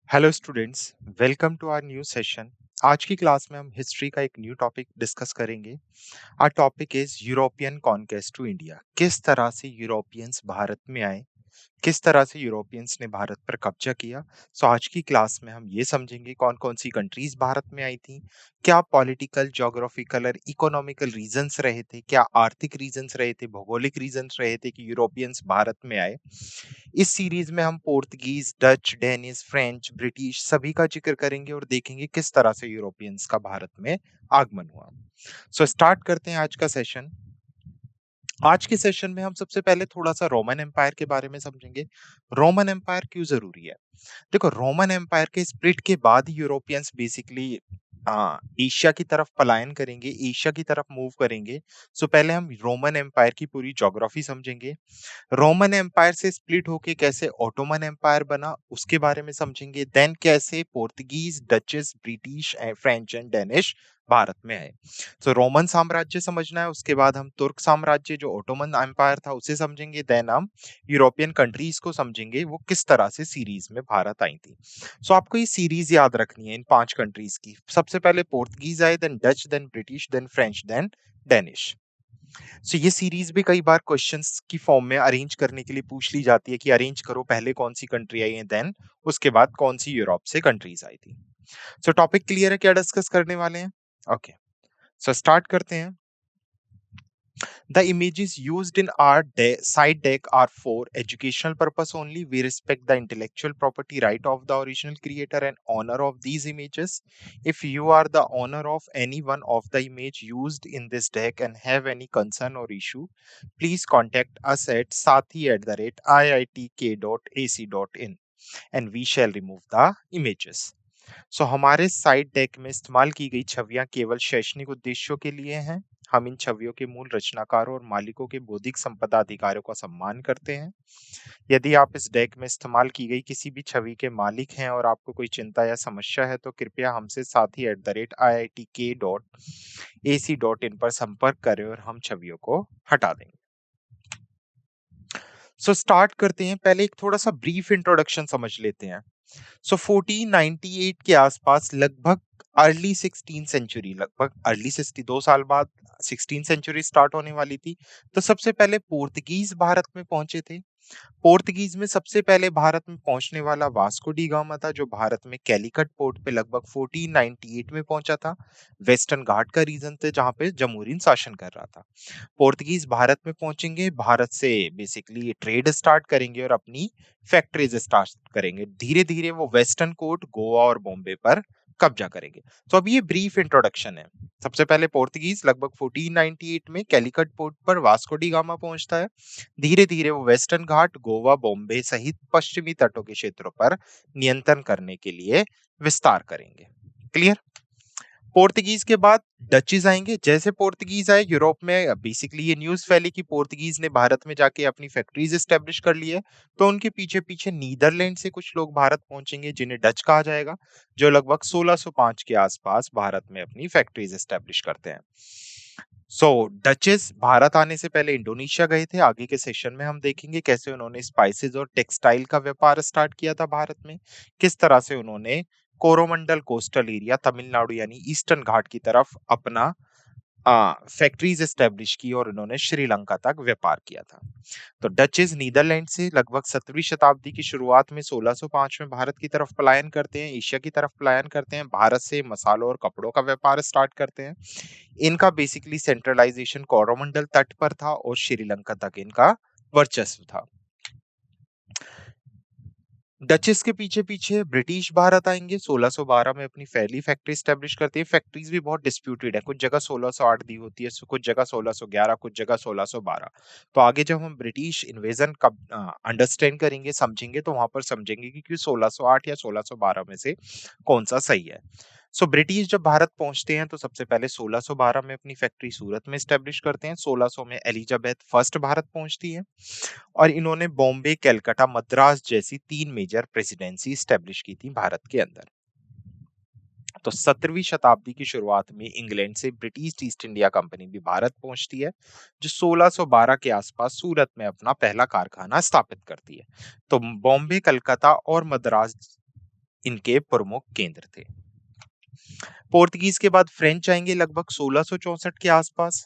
Hello students, welcome to our new session. आज की class में हम हिस्ट्री का एक न्यू टॉपिक डिस्कस करेंगे। Our topic is European conquest to India. किस तरह से यूरोपियंस भारत में आए, किस तरह से यूरोपियंस ने भारत पर कब्जा किया। सो आज की क्लास में हम ये समझेंगे कौन कौन सी कंट्रीज भारत में आई थी, क्या पॉलिटिकल, ज्योग्राफिकल और इकोनॉमिकल रीजंस रहे थे, क्या आर्थिक रीजंस रहे थे, भौगोलिक रीजंस रहे थे कि यूरोपियंस भारत में आए। इस सीरीज में हम Portuguese, Dutch, Danish, French, British सभी का जिक्र करेंगे और देखेंगे किस तरह से यूरोपियंस का भारत में आगमन हुआ। सो स्टार्ट करते हैं आज का सेशन। आज के सेशन में हम सबसे पहले थोड़ा सा रोमन एम्पायर के बारे में समझेंगे। रोमन एम्पायर क्यों जरूरी है? देखो, रोमन एम्पायर के स्प्लिट के बाद यूरोपियंस बेसिकली एशिया की तरफ पलायन करेंगे, एशिया की तरफ मूव करेंगे। सो पहले हम रोमन एम्पायर की पूरी ज्योग्राफी समझेंगे। रोमन एम्पायर से स्प्लिट होके कैसे ऑटोमन एम्पायर बना उसके बारे में समझेंगे। देन कैसे Portuguese, duchess, British and French and Danish Bharat में आए। तो रोमन साम्राज्य समझना है, उसके बाद हम तुर्क साम्राज्य जो ऑटोमन एम्पायर था उसे समझेंगे। देन हम यूरोपियन कंट्रीज को समझेंगे, वो किस तरह से सीरीज में भारत आई थी। सो आपको ये सीरीज याद रखनी है इन 5 कंट्रीज की। सबसे पहले पोर्तुगीज आए, then Dutch, then British, then French, then Danish. So ये सीरीज भी कई बार क्वेश्चंस की फॉर्म में अरेंज करने के लिए पूछ ली जाती है कि अरेंज करो पहले कौन सी कंट्री आई है, देन उसके बाद कौन सी यूरोप से कंट्रीज आई थी। सो टॉपिक क्लियर है, क्या डिस्कस करने वाले हैं? ओके, सो स्टार्ट करते हैं। The images used in our side deck are for educational purpose only. We respect the intellectual property right of the original creator and honor of these images. If you are the owner of any one of the image used in this deck and have any concern or issue, please contact us at sathi@iitk.ac.in and we shall remove the images. सो हमारे side deck में इस्तेमाल की गई छवियां केवल शैक्षणिक उद्देश्यों के लिए हैं। हम इन छवियों के मूल रचनाकारों और मालिकों के बौद्धिक संपदा अधिकारों का सम्मान करते हैं। यदि आप इस डेक में इस्तेमाल की गई किसी भी छवि के मालिक हैं और आपको कोई चिंता या समस्या है तो कृपया हमसे sathi@iitk.ac.in पर संपर्क करें और हम छवियों को हटा देंगे। सो स्टार्ट करते हैं। पहले एक थोड़ा सा ब्रीफ इंट्रोडक्शन समझ लेते हैं। सो 1498 के आसपास, लगभग अर्ली 16 सेंचुरी, लगभग अर्ली 62 साल बाद 16 सेंचुरी स्टार्ट होने वाली थी। तो सबसे पहले पोर्तुगीज भारत में पहुंचे थे। पोर्तुगीज में सबसे पहले भारत में पहुंचने वाला वास्को डी गामा था, जो भारत में कैलिकट पोर्ट पे लगभग 1498 में पहुंचा था। वेस्टर्न घाट का रीजन थे जहां पे जमूरिन शासन कर रहा था। पोर्तुगीज भारत में पहुंचेंगे, भारत से बेसिकली ट्रेड स्टार्ट करेंगे और अपनी फैक्ट्रीज स्टार्ट करेंगे। धीरे धीरे वो वेस्टर्न कोस्ट, गोवा और बॉम्बे पर कब्जा करेंगे। तो अब ये ब्रीफ इंट्रोडक्शन है। सबसे पहले पोर्तुगीज लगभग 1498 में कैलिकट पोर्ट पर वास्को डी गामा पहुंचता है। धीरे धीरे वो वेस्टर्न घाट, गोवा, बॉम्बे सहित पश्चिमी तटों के क्षेत्रों पर नियंत्रण करने के लिए विस्तार करेंगे। क्लियर? पोर्तुगीज के बाद डचीज आएंगे। जैसे पोर्तुगीज आए यूरोप में, बेसिकली ये न्यूज फैली कि पोर्तुगीज ने भारत में जाके अपनी फैक्ट्रीज एस्टेब्लिश कर ली है। तो उनके पीछे पीछे नीदरलैंड से कुछ लोग भारत पहुंचेंगे जिन्हें डच कहा जाएगा, जो लगभग 1605 के आसपास भारत में अपनी फैक्ट्रीज एस्टेब्लिश करते हैं। सो डचेस भारत आने से पहले इंडोनेशिया गए थे। आगे के सेशन में हम देखेंगे कैसे उन्होंने स्पाइसेस और टेक्सटाइल का व्यापार स्टार्ट किया था भारत में, किस तरह से उन्होंने कोरोमंडल कोस्टल एरिया, तमिलनाडु यानी ईस्टर्न घाट की तरफ अपना फैक्ट्रीज एस्टेब्लिश की और उन्होंने श्रीलंका तक व्यापार किया था। तो डचेस नीदरलैंड से लगभग 17वीं शताब्दी की शुरुआत में 1605 में भारत की तरफ पलायन करते हैं, एशिया की तरफ पलायन करते हैं, भारत से मसालों और कपड़ों का व्यापार स्टार्ट करते हैं। इनका बेसिकली सेंट्रलाइजेशन कोरोमंडल तट पर था और श्रीलंका तक इनका वर्चस्व था। डचेस के पीछे पीछे ब्रिटिश भारत आएंगे। 1612 में अपनी पहली फैक्ट्री स्टैब्लिश करती है। फैक्ट्रीज भी बहुत डिस्प्यूटेड है, कुछ जगह 1608 दी होती है, कुछ जगह 1611, कुछ जगह 1612। तो आगे जब हम ब्रिटिश इन्वेजन का अंडरस्टैंड करेंगे, समझेंगे, तो वहां पर समझेंगे कि 1608 या 1612 में से कौन सा सही है। सो ब्रिटिश जब भारत पहुंचते हैं तो सबसे पहले 1612 में अपनी फैक्ट्री सूरत में स्टैब्लिश करते हैं। 1600 में एलिजाबेथ फर्स्ट भारत पहुंचती है और इन्होंने बॉम्बे, कलकत्ता, मद्रास जैसी 3 मेजर प्रेसिडेंसी स्टैब्लिश की थी भारत के अंदर। तो 17वीं शताब्दी की शुरुआत में इंग्लैंड से ब्रिटिश ईस्ट इंडिया कंपनी भी भारत पहुंचती है, जो 1612 के आसपास सूरत में अपना पहला कारखाना स्थापित करती है। तो बॉम्बे, कलकत्ता और मद्रास इनके प्रमुख केंद्र थे। पोर्तुगीज के बाद फ्रेंच आएंगे लगभग 1664 के आसपास,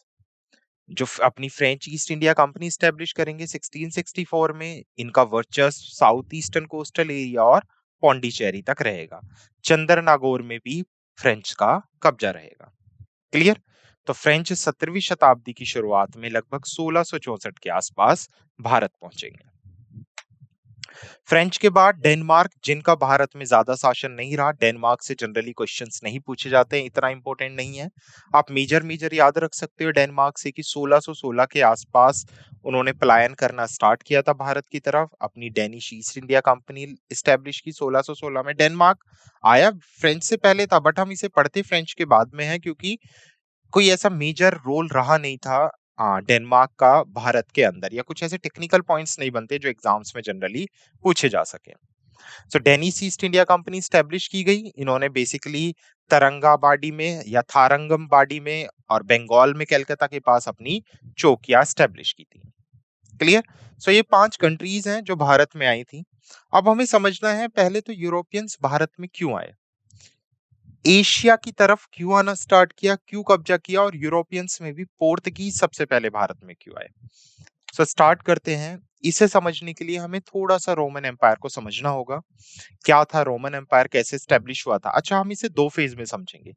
जो अपनी French east India Company establish करेंगे 1664 में। इनका वर्चस्व साउथ ईस्टर्न कोस्टल एरिया और पौंडीचेरी तक रहेगा। चंद्रनागोर में भी फ्रेंच का कब्जा रहेगा। क्लियर? तो फ्रेंच 17वीं शताब्दी की शुरुआत में लगभग 1664 के आसपास भारत पहुंचेंगे। फ्रेंच के बाद डेनमार्क, जिनका भारत में ज्यादा शासन नहीं रहा। डेनमार्क से जनरली क्वेश्चंस नहीं पूछे जाते हैं, इतना इंपॉर्टेंट नहीं है। आप मेजर मेजर याद रख सकते हो डेनमार्क से कि 1616 के आसपास उन्होंने पलायन करना स्टार्ट किया था भारत की तरफ। अपनी Danish East India company establish की 1616 में। डेनमार्क आया फ्रेंच से पहले था, बट हम इसे पढ़ते फ्रेंच के बाद में है, क्योंकि कोई ऐसा मेजर रोल रहा नहीं था डेनमार्क का भारत के अंदर, या कुछ ऐसे टेक्निकल पॉइंट्स नहीं बनते जो एग्जाम्स में जनरली पूछे जा सके। So Danish East India Company establish की गई। इन्होंने बेसिकली तरंगाबाडी में या थारंगमबाडी में और बंगाल में कलकत्ता के पास अपनी चौकियां स्टैब्लिश की थी। क्लियर? सो ये 5 कंट्रीज हैं जो भारत में आई थी। अब हमें समझना है पहले तो यूरोपियंस भारत में क्यों आए, एशिया की तरफ क्यों आना स्टार्ट किया, क्यों कब्जा किया, और यूरोपियंस में भी पोर्तुगीज सबसे पहले भारत में क्यों आए। सो स्टार्ट करते हैं। इसे समझने के लिए हमें थोड़ा सा रोमन एम्पायर को समझना होगा। क्या था रोमन एम्पायर, कैसे स्टेब्लिश हुआ था। अच्छा, हम इसे 2 फेज में समझेंगे।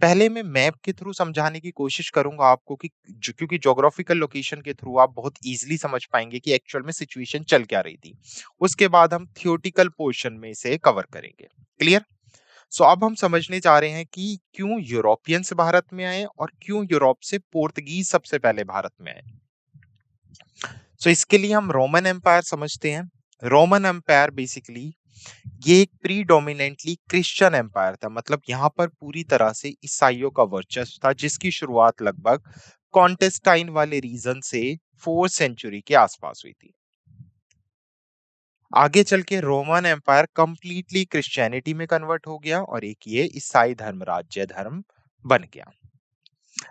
पहले मैं मैप के थ्रू समझाने की कोशिश करूंगा आपको कि क्योंकि ज्योग्राफिकल लोकेशन के थ्रू आप बहुत इजीली समझ पाएंगे कि एक्चुअल में सिचुएशन चल क्या रही थी। उसके बाद हम थियोटिकल पोर्शन में इसे कवर करेंगे। क्लियर? सो अब हम समझने जा रहे हैं कि क्यों यूरोपियंस भारत में आए और क्यों यूरोप से पोर्तुगीज सबसे पहले भारत में आए। सो इसके लिए हम रोमन एम्पायर समझते हैं। रोमन एम्पायर बेसिकली ये एक प्रीडोमिनेंटली क्रिश्चियन एम्पायर था, मतलब यहाँ पर पूरी तरह से ईसाइयों का वर्चस्व था, जिसकी शुरुआत लगभग कॉन्टेस्टाइन वाले रीजन से 4th सेंचुरी के आसपास हुई थी। आगे चल के रोमन एम्पायर कंप्लीटली क्रिश्चियनिटी में कन्वर्ट हो गया और एक ये ईसाई धर्म राज्य धर्म बन गया।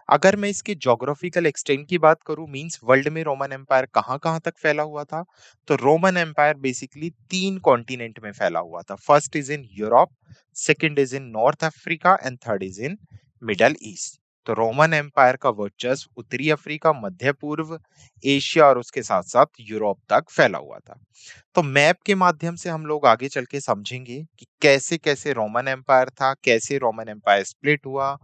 अगर मैं इसके ज्योग्राफिकल एक्सटेंट की बात करूं, मींस वर्ल्ड में रोमन एम्पायर कहां-कहां तक फैला हुआ था, तो रोमन एम्पायर बेसिकली 3 कॉन्टिनेंट में फैला हुआ था। First is in Europe, second is in north Africa and third is in middle east. तो रोमन एम्पायर का वर्चस्व उत्तरी अफ्रीका, मध्य पूर्व एशिया और उसके साथ-साथ यूरोप तक फैला हुआ था। तो मैप के माध्यम से हम लोग आगे चल के समझेंगे कि कैसे-कैसे रोमन एम्पायर था, कैसे रोमन एम्पायर स्प्लिट हुआ,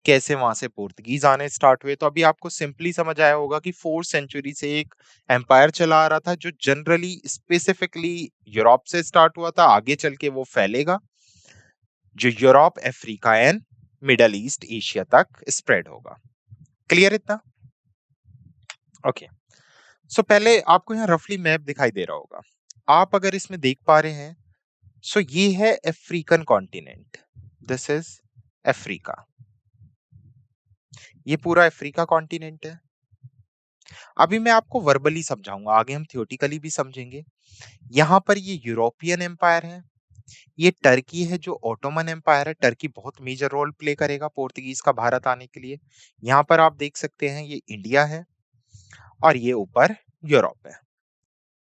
कैसे वहां से पुर्तगीज आने स्टार्ट हुए। तो अभी आपको सिंपली समझ आया होगा कि 4th सेंचुरी से एक एम्पायर चला आ रहा था जो जनरली स्पेसिफिकली यूरोप से स्टार्ट हुआ था, आगे चल के वो फैलेगा, जो Europe, Africa and middle east Asia तक स्प्रेड होगा। क्लियर इतना? ओके। सो पहले आपको यहाँ रफली मैप दिखाई दे रहा होगा। आप अगर इसमें देख पा रहे हैं, सो ये है African continent, this is Africa. ये पूरा अफ्रीका कॉन्टिनेंट है। अभी मैं आपको वर्बली समझाऊंगा, आगे हम थियोटिकली भी समझेंगे। यहाँ पर ये यूरोपियन एम्पायर है, ये टर्की है जो ओटोमन एम्पायर है। टर्की बहुत मेजर रोल प्ले करेगा पोर्तुगीज का भारत आने के लिए। यहाँ पर आप देख सकते हैं ये इंडिया है और ये ऊपर यूरोप है।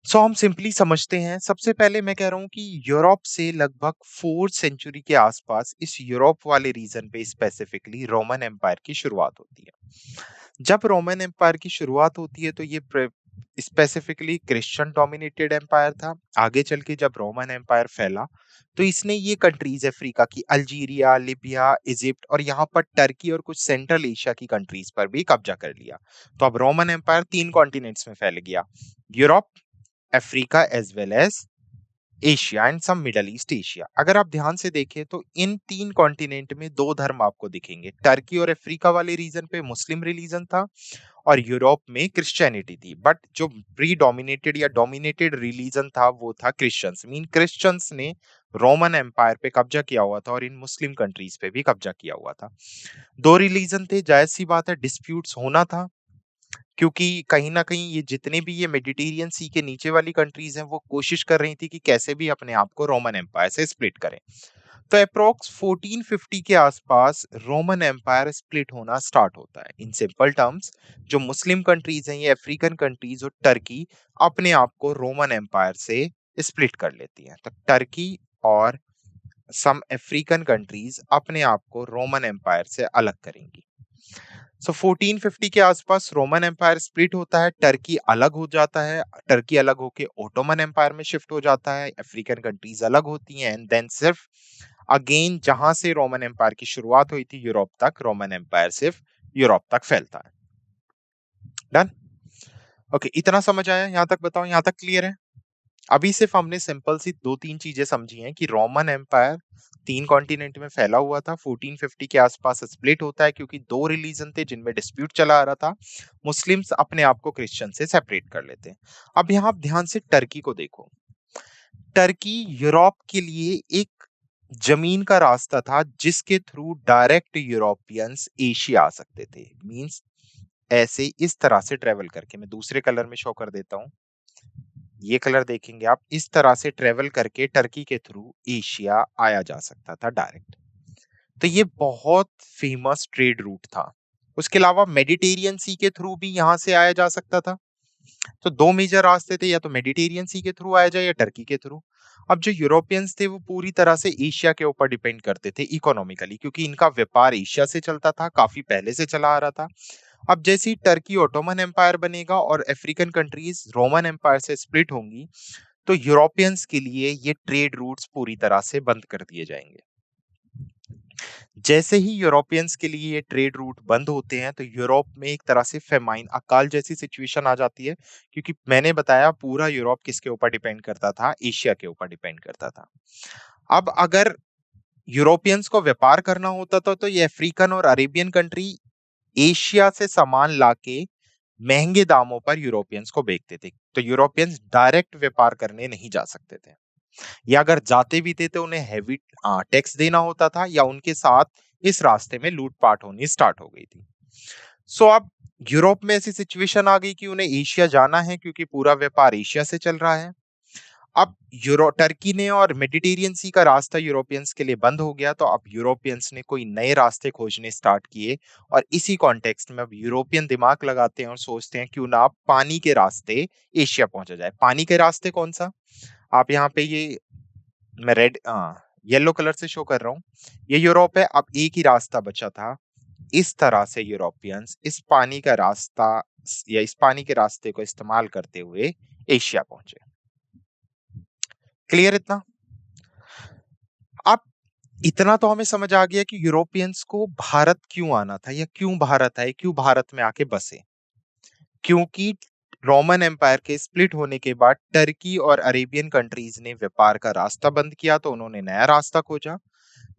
सो हम सिंपली समझते हैं। सबसे पहले मैं कह रहा हूँ कि यूरोप से लगभग 4th सेंचुरी के आसपास इस यूरोप वाले रीजन पे स्पेसिफिकली रोमन एम्पायर की शुरुआत होती है। जब रोमन एम्पायर की शुरुआत होती है तो ये स्पेसिफिकली क्रिश्चियन डोमिनेटेड एम्पायर था। आगे चल के जब रोमन एम्पायर फैला तो इसने ये कंट्रीज अफ्रीका की अल्जीरिया, लिबिया, इजिप्ट और यहाँ पर टर्की और कुछ सेंट्रल एशिया की कंट्रीज पर भी कब्जा कर लिया। तो अब रोमन एम्पायर 3 कॉन्टिनेंट्स में फैल गया, Europe, Africa as well as Asia and some middle east Asia. अगर आप ध्यान से देखें तो इन 3 कॉन्टिनेंट में 2 धर्म आपको दिखेंगे। टर्की और अफ्रीका वाले रीजन पे मुस्लिम रिलीजन था और यूरोप में क्रिश्चियनिटी थी, बट जो प्री डोमिनेटेड या डोमिनेटेड रिलीजन था वो था क्रिश्चियंस। मीन क्रिश्चियंस ने रोमन एम्पायर पे कब्जा किया हुआ था और इन मुस्लिम कंट्रीज पे भी कब्जा किया हुआ था। 2 रिलीजन थे, जायज सी बात है डिस्प्यूट्स होना था, क्योंकि कहीं न कहीं ये जितने भी ये मेडिटेरियन सी के नीचे वाली कंट्रीज़ हैं, वो कोशिश कर रही थी कि कैसे भी अपने आप को रोमन एम्पायर से स्प्लिट करें। तो एप्रॉक्स 1450 के आसपास रोमन एम्पायर स्प्लिट होना स्टार्ट होता है। इन सिंपल टर्म्स जो मुस्लिम कंट्रीज़ हैं, ये अफ्रीकन कंट्रीज़ और टर्की अपने आप को रोमन एम्पायर से स्प्लिट कर लेती हैं। तो टर्की और some African countries अपने आप को रोमन एम्पायर से अलग करेंगी। सो 1450 के आसपास रोमन एम्पायर स्प्लिट होता है, टर्की अलग हो जाता है, टर्की अलग होके ओटोमन एम्पायर में शिफ्ट हो जाता है, अफ्रीकन कंट्रीज अलग होती हैं एंड देन सिर्फ अगेन जहां से रोमन एम्पायर की शुरुआत हुई थी यूरोप तक, रोमन एम्पायर सिर्फ यूरोप तक फैलता है। डन? ओके, इतना समझ आया? यहां तक बताओ, यहां तक क्लियर है? अभी सिर्फ हमने सिंपल सी दो तीन चीजें समझी हैं कि रोमन एम्पायर तीन कॉन्टिनेंट में फैला हुआ था, 1450 के आसपास स्प्लिट होता है क्योंकि दो रिलीजन थे जिनमें डिस्प्यूट चला आ रहा था। मुस्लिम्स अपने आप को क्रिश्चियन से सेपरेट कर लेते हैं। अब यहाँ आप ध्यान से टर्की को देखो। टर्की यूरोप के लिए एक जमीन का रास्ता था जिसके थ्रू डायरेक्ट यूरोपियंस एशिया आ सकते थे। मींस ऐसे इस तरह से ट्रेवल करके, मैं दूसरे कलर में शो कर देता हूं, ये कलर देखेंगे आप, इस तरह से ट्रेवल करके टर्की के थ्रू एशिया आया जा सकता था डायरेक्ट। तो ये बहुत फेमस ट्रेड रूट था। उसके अलावा मेडिटेरियन सी के थ्रू भी यहां से आया जा सकता था। तो दो मेजर रास्ते थे, या तो मेडिटेरियन सी के थ्रू आया जाए या टर्की के थ्रू। अब जो यूरोपियंस थे वो पूरी तरह से एशिया के ऊपर डिपेंड करते थे इकोनॉमिकली, क्योंकि इनका व्यापार एशिया से चलता था, काफी पहले से चला आ रहा था। अब जैसे ही टर्की ओटोमन एम्पायर बनेगा और अफ्रीकन कंट्रीज रोमन एम्पायर से स्प्लिट होंगी, तो यूरोपियंस के लिए ये ट्रेड रूट्स पूरी तरह से बंद कर दिए जाएंगे। जैसे ही यूरोपियंस के लिए ये ट्रेड रूट बंद होते हैं तो यूरोप में एक तरह से फेमाइन, अकाल जैसी सिचुएशन आ जाती है, क्योंकि मैंने बताया पूरा यूरोप किसके ऊपर डिपेंड करता था, एशिया के ऊपर डिपेंड करता था। अब अगर यूरोपियंस को व्यापार करना होता था तो ये अफ्रीकन और अरेबियन कंट्री एशिया से सामान लाके महंगे दामों पर यूरोपियंस को बेचते थे। तो यूरोपियंस डायरेक्ट व्यापार करने नहीं जा सकते थे, या अगर जाते भी थे तो उन्हें हैवी टैक्स देना होता था, या उनके साथ इस रास्ते में लूटपाट होनी स्टार्ट हो गई थी। सो अब यूरोप में ऐसी सिचुएशन आ गई कि उन्हें एशिया जाना है क्योंकि पूरा व्यापार एशिया से चल रहा है। अब यूरो टर्की ने और मेडिटेरियन सी का रास्ता यूरोपियंस के लिए बंद हो गया, तो अब यूरोपियंस ने कोई नए रास्ते खोजने स्टार्ट किए। और इसी कॉन्टेक्स्ट में अब यूरोपियन दिमाग लगाते हैं और सोचते हैं क्यों ना पानी के रास्ते एशिया पहुंचा जाए। पानी के रास्ते कौन सा? आप यहाँ पे ये, मैं रेड येलो कलर से शो कर रहा हूँ, ये यूरोप है। अब एक ही रास्ता बचा था, इस तरह से यूरोपियंस इस पानी का रास्ता या इस पानी के रास्ते को इस्तेमाल करते हुए एशिया पहुंचे। क्लियर इतना? अब इतना तो हमें समझ आ गया कि यूरोपियंस को भारत क्यों आना था, या क्यों भारत आए, क्यों भारत में आके बसे। क्योंकि रोमन एम्पायर के स्प्लिट होने के बाद टर्की और अरेबियन कंट्रीज ने व्यापार का रास्ता बंद किया, तो उन्होंने नया रास्ता खोजा।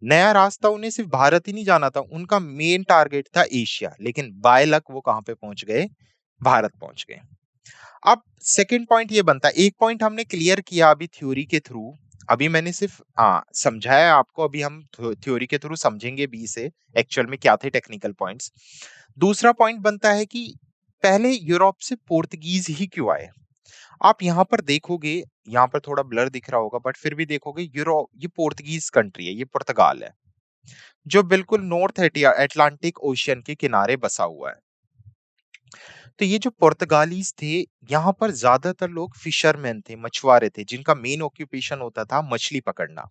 नया रास्ता उन्हें सिर्फ भारत ही नहीं जाना था, उनका मेन टारगेट था एशिया। लेकिन बाय लक वो कहां पे पहुंच गए? भारत पहुंच गए। अब सेकंड पॉइंट ये बनता है, एक पॉइंट हमने क्लियर किया अभी थ्योरी के थ्रू, अभी मैंने सिर्फ समझाया आपको, अभी हम थ्योरी के थ्रू समझेंगे बी से एक्चुअल में क्या थे टेक्निकल पॉइंट्स। दूसरा पॉइंट बनता है कि पहले यूरोप से पोर्तुगीज ही क्यों आए। आप यहाँ पर देखोगे, यहाँ पर थोड़ा ब्लर दिख रहा होगा बट फिर भी देखोगे, यूरोप ये पोर्तुगीज कंट्री है, ये पुर्तगाल है जो बिल्कुल नॉर्थ अटलांटिक ओशियन के किनारे बसा हुआ है। तो ये जो पुर्तगालीज थे, यहाँ पर ज्यादातर लोग फिशरमैन थे, मछुआरे थे, जिनका मेन ऑक्यूपेशन होता था मछली पकड़ना।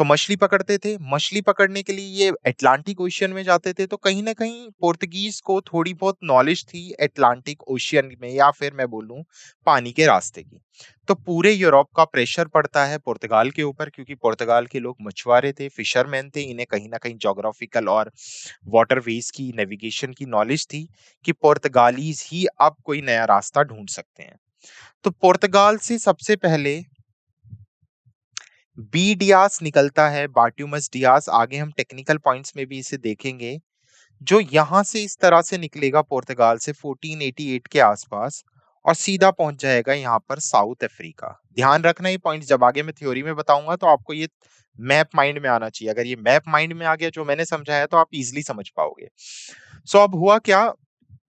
तो मछली पकड़ते थे, मछली पकड़ने के लिए ये अटलांटिक ओशियन में जाते थे। तो कहीं ना कहीं पोर्तुगीज को थोड़ी बहुत नॉलेज थी अटलांटिक ओशियन में, या फिर मैं बोलूं पानी के रास्ते की। तो पूरे यूरोप का प्रेशर पड़ता है पुर्तगाल के ऊपर, क्योंकि पुर्तगाल के लोग मछुआरे थे, फिशरमैन थे, इन्हें कहीं ना कहीं जोग्राफिकल और वाटरवेज की नेविगेशन की नॉलेज थी कि पुर्तगालीज ही अब कोई नया रास्ता ढूंढ सकते हैं। तो पुर्तगाल से सबसे पहले बी डियास निकलता है, बार्ट्यूमस डियास, आगे हम टेक्निकल पॉइंट्स में भी इसे देखेंगे, जो यहां से इस तरह से निकलेगा पुर्तगाल से 1488 के आसपास, और सीधा पहुंच जाएगा यहाँ पर साउथ अफ्रीका। ध्यान रखना ये पॉइंट, जब आगे मैं थ्योरी में बताऊंगा तो आपको ये मैप माइंड में आना चाहिए। अगर ये मैप माइंड में आ गया जो मैंने समझाया तो आप इजिली समझ पाओगे। सो अब हुआ क्या,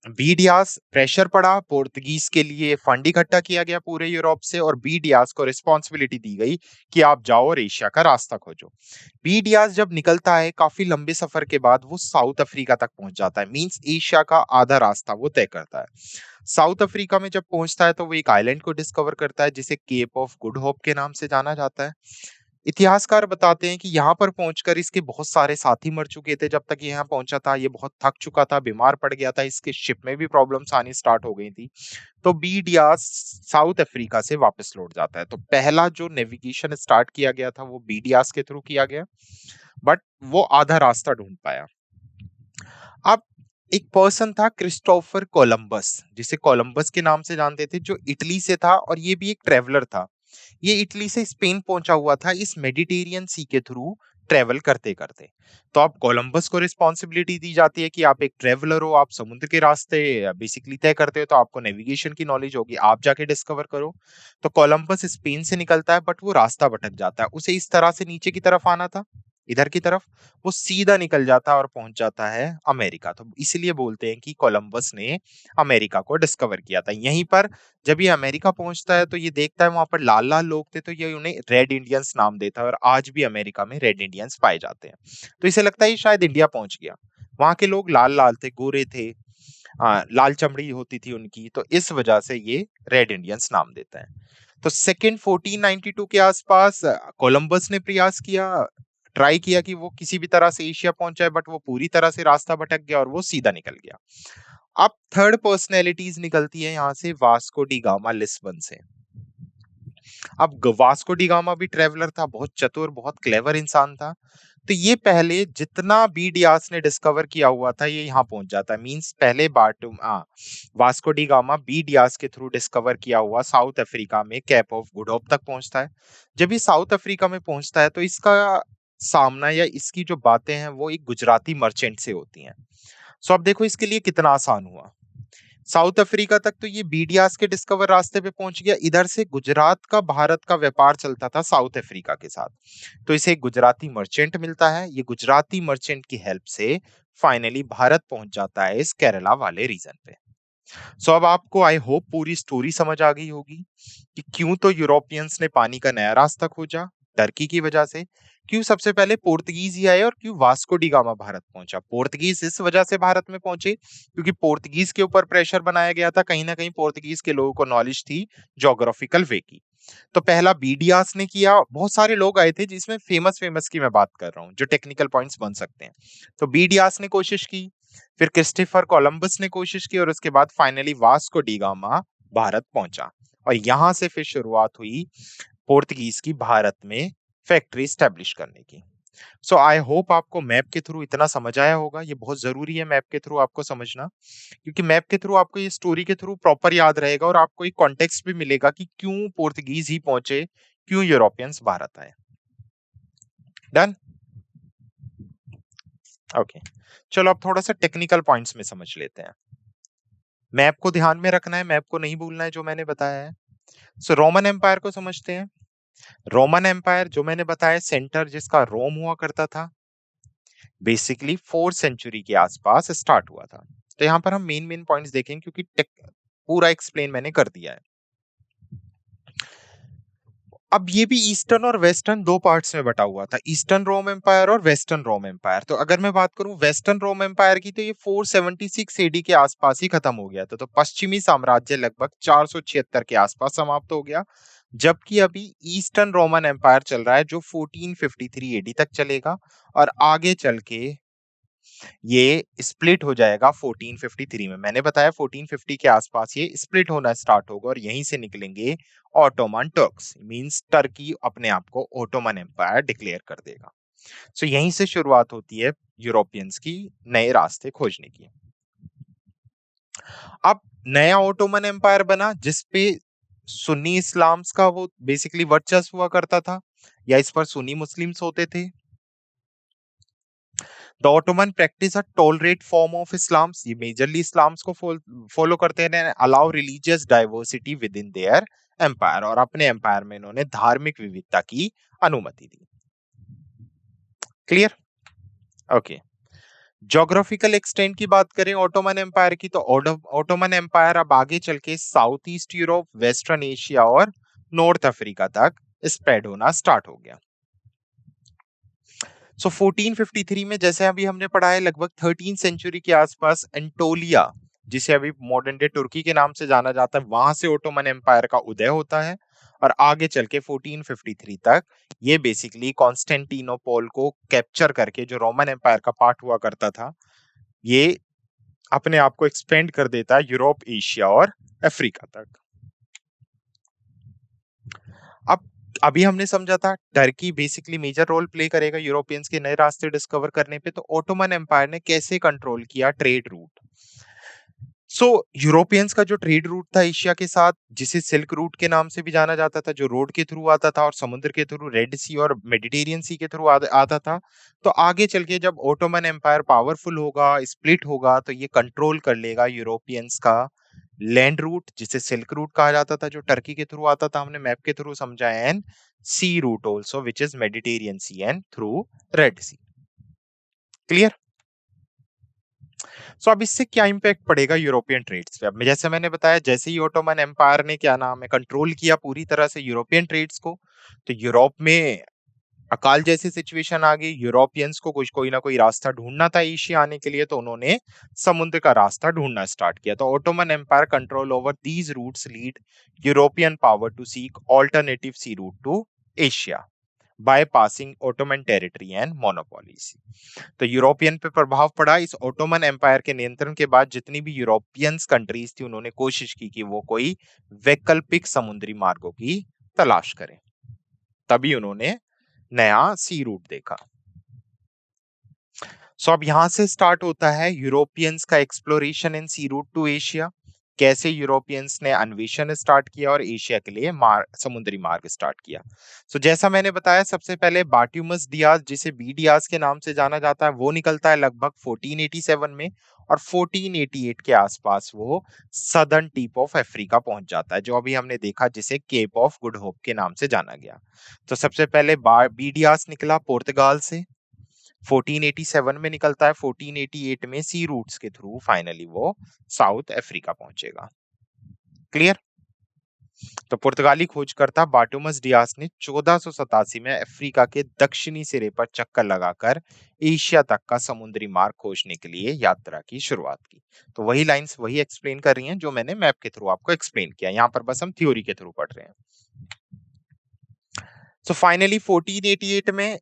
बी डियास, प्रेशर पड़ा पोर्तुगीज के लिए, फंड इकट्ठा किया गया पूरे यूरोप से, और बी डियास को रिस्पॉन्सिबिलिटी दी गई कि आप जाओ और एशिया का रास्ता खोजो। बी डियास जब निकलता है काफी लंबे सफर के बाद, वो साउथ अफ्रीका तक पहुंच जाता है, मींस एशिया का आधा रास्ता वो तय करता है। साउथ अफ्रीका में जब पहुंचता है तो वो एक आइलैंड को डिस्कवर करता है जिसे केप ऑफ गुड होप के नाम से जाना जाता है। इतिहासकार बताते हैं कि यहाँ पर पहुंचकर इसके बहुत सारे साथी मर चुके थे जब तक ये यहाँ पहुंचा था। ये बहुत थक चुका था, बीमार पड़ गया था, इसके शिप में भी प्रॉब्लम्स आनी स्टार्ट हो गई थी। तो बी डियास साउथ अफ्रीका से वापस लौट जाता है। तो पहला जो नेविगेशन स्टार्ट किया गया था वो बी डियास के थ्रू किया गया, बट वो आधा रास्ता ढूंढ पाया। अब एक पर्सन था क्रिस्टोफर कोलंबस, जिसे कोलंबस के नाम से जानते थे, जो इटली से था और ये भी एक ट्रेवलर था। ये इटली से स्पेन पहुंचा हुआ था इस मेडिटेरियन सी के थ्रू ट्रेवल करते करते। तो अब कोलंबस को रिस्पॉन्सिबिलिटी दी जाती है कि आप एक ट्रेवलर हो, आप समुद्र के रास्ते बेसिकली तय करते हो, तो आपको नेविगेशन की नॉलेज होगी, आप जाके डिस्कवर करो। तो कोलंबस स्पेन से निकलता है, बट वो रास्ता भटक जाता है। उसे इस तरह से नीचे की तरफ आना था, इधर की तरफ, वो सीधा निकल जाता है और पहुंच जाता है अमेरिका। तो इसलिए बोलते हैं कि कोलंबस ने अमेरिका को डिस्कवर किया था। यहीं पर जब ये अमेरिका पहुंचता है तो ये देखता है वहां पर लाल लाल लोग थे, तो ये उन्हें रेड इंडियंस नाम देता है, और आज भी अमेरिका में रेड इंडियंस पाए जाते हैं। तो इसे लगता है ये शायद इंडिया पहुंच गया। वहां के लोग लाल लाल थे, गोरे थे, लाल चमड़ी होती थी उनकी, तो इस वजह से ये रेड इंडियंस नाम देता है। तो सेकेंड 1492 के आसपास कोलंबस ने प्रयास किया, ट्राई किया कि वो किसी भी तरह से एशिया पहुंच जाए, बट वो पूरी तरह से रास्ता भटक गया और वो सीधा निकल गया। अब थर्ड पर्सनैलिटीज निकलती है यहाँ से, वास्को डी गामा लिस्बन से। अब वास्को डी गामा भी ट्रेवलर था, बहुत चतुर, बहुत क्लेवर इंसान था। तो ये पहले जितना बी डियास ने डिस्कवर किया हुआ था ये यहाँ पहुंच जाता है। मींस पहले Vasco da Gama B Dias के थ्रू डिस्कवर किया हुआ साउथ अफ्रीका में कैप ऑफ गुड होप तक पहुंचता है। जब ये साउथ अफ्रीका में पहुंचता है तो इसका सामना या इसकी जो बातें हैं वो एक गुजराती मर्चेंट से होती हैं। सो अब देखो इसके लिए कितना आसान हुआ। साउथ अफ्रीका तक तो ये बीडियास के डिस्कवर रास्ते पे पहुंच गया, इधर से गुजरात का भारत का व्यापार चलता था साउथ अफ्रीका के साथ। तो इसे एक गुजराती मर्चेंट मिलता है, ये गुजराती मर्चेंट की हेल्प से फाइनली भारत पहुंच जाता है इस केरला वाले रीजन पे। सो अब आपको आई होप पूरी स्टोरी समझ आ गई होगी कि क्यों तो यूरोपियंस ने पानी का नया रास्ता खोजा, टर्की की वजह से, क्यों सबसे पहले पोर्तुगीज ही आए और क्यों वास्को डी गामा भारत पहुंचा। पोर्तुगीज इस वजह से भारत में पहुंचे क्योंकि पोर्तुगीज के ऊपर प्रेशर बनाया गया था, कहीं ना कहीं पोर्तुगीज के लोगों को नॉलेज थी जोग्राफिकल वे की। तो पहला बीडियास ने किया, बहुत सारे लोग आए थे जिसमें फेमस फेमस की मैं बात कर रहा हूँ जो टेक्निकल पॉइंट्स बन सकते हैं। तो बीडियास ने कोशिश की, फिर क्रिस्टोफर कोलंबस ने कोशिश की, और उसके बाद finally Vasco da gamma Bharat पहुंचा। और यहां से फिर शुरुआत हुई पोर्तुगीज की भारत में फैक्ट्री स्टैब्लिश करने की। सो आई होप आपको मैप के थ्रू इतना समझ आया होगा। ये बहुत जरूरी है मैप के थ्रू आपको समझना, क्योंकि मैप के थ्रू आपको ये स्टोरी के थ्रू प्रॉपर याद रहेगा और आपको एक कॉन्टेक्स्ट भी मिलेगा कि क्यों पोर्तुगीज ही पहुंचे, क्यों यूरोपियंस भारत आए। डन। ओके, चलो अब थोड़ा सा टेक्निकल पॉइंट्स में समझ लेते हैं। मैप को ध्यान में रखना है, मैप को नहीं भूलना है जो मैंने बताया है। सो रोमन एम्पायर को समझते हैं। रोमन एम्पायर जो मैंने बताया, सेंटर जिसका रोम हुआ करता था, बेसिकली 4th सेंचुरी के आसपास स्टार्ट हुआ था। तो यहाँ पर हम मेन मेन पॉइंट्स देखेंगे क्योंकि पूरा एक्सप्लेन मैंने कर दिया है। अब ये भी ईस्टर्न और वेस्टर्न दो पार्ट्स में बटा हुआ था, ईस्टर्न रोम एम्पायर और वेस्टर्न रोम एम्पायर। तो अगर मैं बात करूं वेस्टर्न रोम एम्पायर की, तो ये 476 एडी के आसपास ही खत्म हो गया था। तो पश्चिमी साम्राज्य लगभग 476 के आसपास समाप्त हो गया, जबकि अभी ईस्टर्न रोमन एम्पायर चल रहा है जो 1453 एडी तक चलेगा, और आगे चल के ये स्प्लिट हो जाएगा 1453 में। मैंने बताया 1450 के आसपास ये स्प्लिट होना स्टार्ट होगा और यहीं से निकलेंगे ऑटोमन टर्क्स, मींस टर्की अपने आप को ऑटोमन एम्पायर डिक्लेयर कर देगा। सो यहीं से शुरुआत होती है यूरोपियंस की नए रास्ते खोजने की। अब नया ऑटोमन एम्पायर बना जिसपे सुन्नी इस्लाम्स का वो बेसिकली वर्चस्व हुआ करता था, या इस पर सुन्नी मुस्लिम्स होते थे। The Ottoman practice a tolerate form of Islam. ये मेजरली इस्लाम्स को फॉलो करते हैं, allow religious diversity within their empire, और अपने एम्पायर में इन्होंने धार्मिक विविधता की अनुमति दी। क्लियर? ओके। ज्योग्राफिकल एक्सटेंट की बात करें ऑटोमन एम्पायर की, तो ऑटोमन एम्पायर अब आगे चल के south east Europe, western Asia और नॉर्थ अफ्रीका तक स्प्रेड होना स्टार्ट हो गया। सो 1453 में जैसे अभी हमने पढ़ा है, लगभग 13th सेंचुरी के आसपास एंटोलिया, जिसे अभी मॉडर्न डे तुर्की के नाम से जाना जाता है, वहां से ऑटोमन एम्पायर का उदय होता है। और आगे चल के 1453 तक ये बेसिकली कॉन्स्टेंटिनोपल को कैप्चर करके, जो रोमन एम्पायर का पार्ट हुआ करता था, ये अपने आप को एक्सपेंड कर देता है यूरोप, एशिया और अफ्रीका तक। अब अभी हमने समझा था Turkey basically major role play करेगा यूरोपियंस के नए रास्ते डिस्कवर करने पे। तो ओटोमन एम्पायर ने कैसे कंट्रोल किया ट्रेड रूट? यूरोपियंस का जो ट्रेड रूट था एशिया के साथ, जिसे सिल्क रूट के नाम से भी जाना जाता था, जो रोड के थ्रू आता था और समुद्र के थ्रू, रेड सी और मेडिटेरियन सी के थ्रू आता था। तो आगे चल के जब ओटोमन एम्पायर पावरफुल होगा, स्प्लिट होगा, तो ये कंट्रोल कर लेगा यूरोपियंस का लैंड रूट, जिसे सिल्क रूट कहा जाता था, जो टर्की के थ्रू आता था, हमने मैप के थ्रू समझा, and sea route also, which is Mediterranean Sea and through Red Sea. Clear? अब इससे क्या इंपैक्ट पड़ेगा यूरोपियन ट्रेड्स पे? अब जैसे मैंने बताया, जैसे ही ओटोमन एम्पायर ने क्या नाम है कंट्रोल किया पूरी तरह से यूरोपियन ट्रेड्स को, तो यूरोप में अकाल जैसी सिचुएशन आ गई। यूरोपियंस को कुछ कोई ना कोई रास्ता ढूंढना था एशिया आने के लिए, तो उन्होंने समुद्र का रास्ता ढूंढना स्टार्ट किया। तो Ottoman empire control over these routes lead European power to seek alternative sea route to Asia by passing Ottoman territory and monopolies. तो यूरोपियन पे प्रभाव पड़ा इस ओटोमन एम्पायर के नियंत्रण के बाद। जितनी भी यूरोपियंस कंट्रीज थी, उन्होंने कोशिश की कि वो कोई वैकल्पिक समुद्री मार्गों की तलाश करें। तभी उन्होंने नया सी रूट देखा। अब यहां से स्टार्ट होता है यूरोपियंस का exploration in C route to Asia. कैसे यूरोपियंस ने अन्वेषण स्टार्ट किया और एशिया के लिए समुद्री मार्ग स्टार्ट किया। जैसा मैंने बताया, सबसे पहले बार्टिमस डियाज, जिसे बी डियाज के नाम से जाना जाता है, वो निकलता है लगभग 1487 में, और 1488 के आसपास वो सदर्न टिप ऑफ अफ्रीका पहुंच जाता है, जो अभी हमने देखा, जिसे केप ऑफ गुड होप के नाम से जाना गया। तो सबसे पहले बी डियाज निकला पुर्तगाल से, 1487 में निकलता है, 1488 में सी रूट्स के थ्रू फाइनली वो साउथ अफ्रीका पहुंचेगा। क्लियर? तो पुर्तगाली खोजकर्ता बार्टोमस डियास ने 1487 में अफ्रीका के दक्षिणी सिरे पर चक्कर लगाकर एशिया तक का समुद्री मार्ग खोजने के लिए यात्रा की शुरुआत की। तो वही लाइंस वही एक्सप्लेन कर रही हैं जो मैंने मैप के थ्रू आपको एक्सप्लेन किया। यहाँ पर बस हम थ्योरी के थ्रू पढ़ रहे हैं। फाइनली 1488 में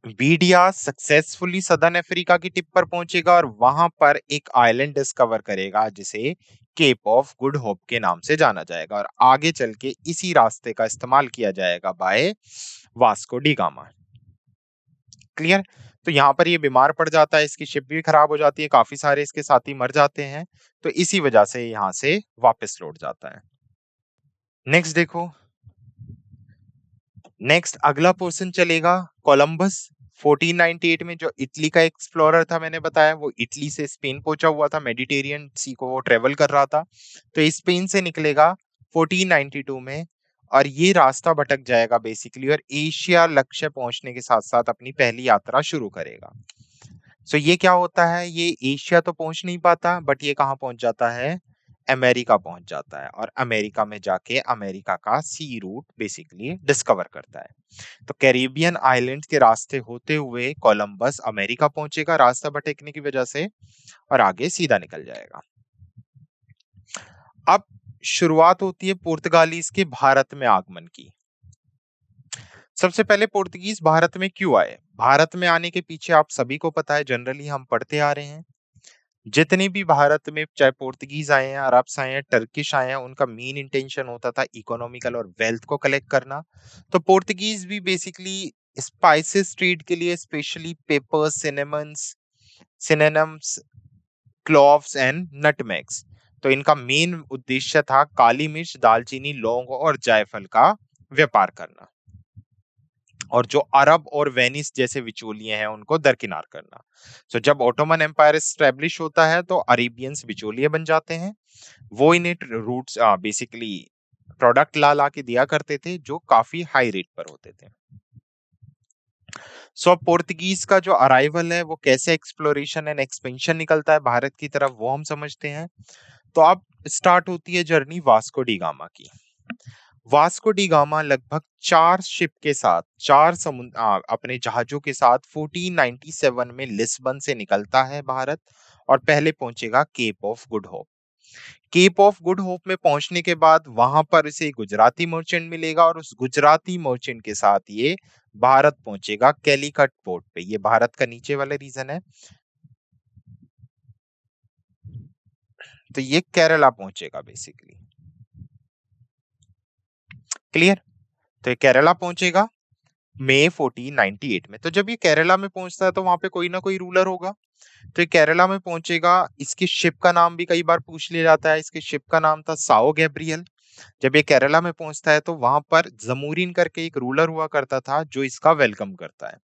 बीडिया सक्सेसफुली सदर्न अफ्रीका की टिप पर पहुंचेगा और वहां पर एक आइलैंड डिस्कवर करेगा, जिसे केप ऑफ गुड होप के नाम से जाना जाएगा, और आगे चल के इसी रास्ते का इस्तेमाल किया जाएगा by Vasco da Gama. Clear? तो यहाँ पर ये बीमार पड़ जाता है, इसकी शिप भी खराब हो जाती है, काफी सारे इसके साथी मर जाते हैं, तो इसी वजह से यहाँ से वापस लौट जाता है। नेक्स्ट देखो, नेक्स्ट अगला पर्सन चलेगा कोलंबस। 1498 में जो इटली का एक्सप्लोरर था, मैंने बताया, वो इटली से स्पेन पहुंचा हुआ था, मेडिटेरियन सी को वो ट्रेवल कर रहा था। तो स्पेन से निकलेगा 1492 में, और ये रास्ता भटक जाएगा बेसिकली, और एशिया लक्ष्य पहुंचने के साथ साथ अपनी पहली यात्रा शुरू करेगा। ये क्या होता है, ये एशिया तो पहुंच नहीं पाता, बट ये कहाँ पहुंच जाता है, अमेरिका पहुंच जाता है, और अमेरिका में जाके अमेरिका का सी रूट बेसिकली डिस्कवर करता है। तो कैरिबियन आइलैंड्स के रास्ते होते हुए कोलंबस अमेरिका पहुंचेगा रास्ता भटकने की वजह से, और आगे सीधा निकल जाएगा। अब शुरुआत होती है पुर्तगालीज के भारत में आगमन की। सबसे पहले पुर्तगीज भारत में क्यों आए? भारत में आने के पीछे आप सभी को पता है, जनरली हम पढ़ते आ रहे हैं, जितने भी भारत में चाहे पोर्तुगीज आए हैं, अरब्स आए हैं, टर्किश आए हैं, उनका मेन इंटेंशन होता था इकोनॉमिकल और वेल्थ को कलेक्ट करना। तो पोर्तुगीज भी बेसिकली स्पाइसेस ट्रेड के लिए, स्पेशली पेपर्स, सिनेनम्स, क्लोव्स एंड नटमेग्स, तो इनका मेन उद्देश्य था काली मिर्च, दालचीनी, लौंग और जायफल का व्यापार करना, और जो अरब और वेनिस जैसे बिचौलिए हैं उनको दरकिनार करना। जब ओटोमन एम्पायर एस्टेब्लिश होता है, तो अरेबियंस बिचौलिए बन जाते हैं। वो इन्हें रूट्स बेसिकली प्रोडक्ट ला ला के दिया करते थे, जो काफी हाई रेट पर होते थे। अब पोर्तुगीज का जो अराइवल है, वो कैसे एक्सप्लोरेशन एंड एक्सपेंशन निकलता है भारत की तरफ, वो हम समझते हैं। तो अब स्टार्ट होती है जर्नी वास्को डी गामा की। वास्को डी गामा लगभग 4 शिप के साथ, 4 अपने जहाजों के साथ 1497 में लिस्बन से निकलता है भारत, और पहले पहुंचेगा Cape of Good Hope. Cape of Good Hope में पहुंचने के बाद वहां पर इसे गुजराती मर्चेंट मिलेगा और उस गुजराती मर्चेंट के साथ ये भारत पहुंचेगा कैलीकट पोर्ट पे। ये भारत का नीचे वाला रीजन है, तो ये केरला पहुंचेगा बेसिकली। क्लियर? तो ये केरला पहुंचेगा मई 1498 में। तो जब ये केरला में पहुंचता है तो वहां पे कोई ना कोई रूलर होगा। तो ये केरला में पहुंचेगा। इसकी शिप का नाम भी कई बार पूछ लिया जाता है। इसकी शिप का नाम था साओ गैब्रियल। जब ये केरला में पहुंचता है तो वहां पर जमूरीन करके एक रूलर हुआ करता था जो इसका वेलकम करता है।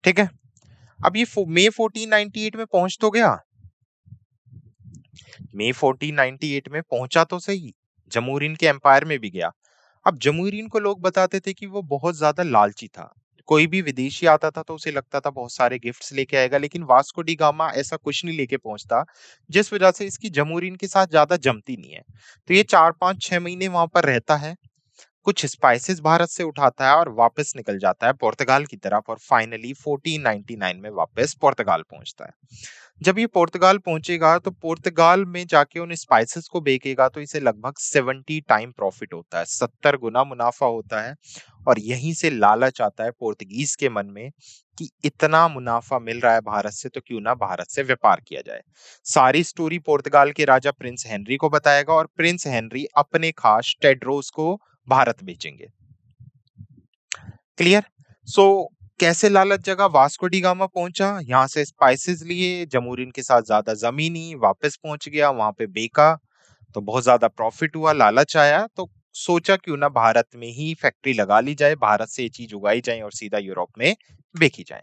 ठीक है। अब ये मई 1498 में पहुंच तो गया। मई 1498 में पहुंचा तो सही, जमूरीन के एम्पायर में भी गया। अब जमूरीन को लोग बताते थे कि वो बहुत ज्यादा लालची था। कोई भी विदेशी आता था तो उसे लगता था बहुत सारे गिफ्ट्स लेके आएगा, लेकिन वास्को डी गामा ऐसा कुछ नहीं लेके पहुंचता, जिस वजह से इसकी जमूरीन के साथ ज्यादा जमती नहीं है। तो ये 4-5-6 महीने वहां पर रहता है, कुछ स्पाइसेस भारत से उठाता है और वापस निकल जाता है पुर्तगाल की तरफ, और फाइनली 1499 में वापस पुर्तगाल पहुंचता है। जब ये पुर्तगाल पहुंचेगा तो पुर्तगाल में जाके उन स्पाइसेस को बेचेगा तो इसे लगभग 70 टाइम प्रॉफिट होता है, 70 गुना मुनाफा होता है। और यहीं से लालच आता है पुर्तगीज के मन में कि इतना मुनाफा मिल रहा है भारत से, तो क्यों ना भारत से व्यापार किया जाए। सारी स्टोरी पुर्तगाल के राजा प्रिंस हेनरी को बताएगा और प्रिंस हेनरी अपने खास टेड्रोस को भारत बेचेंगे। क्लियर? सो कैसे लालच जगा, वास्को डी गामा पहुंचा, यहाँ से स्पाइसेस लिए, जमूरिन के साथ ज्यादा जमीनी, वापस पहुंच गया, वहां पे बेका तो बहुत ज्यादा प्रॉफिट हुआ, लालच आया तो सोचा क्यों ना भारत में ही फैक्ट्री लगा ली जाए, भारत से ये चीज उगाई जाए और सीधा यूरोप में बेची जाए।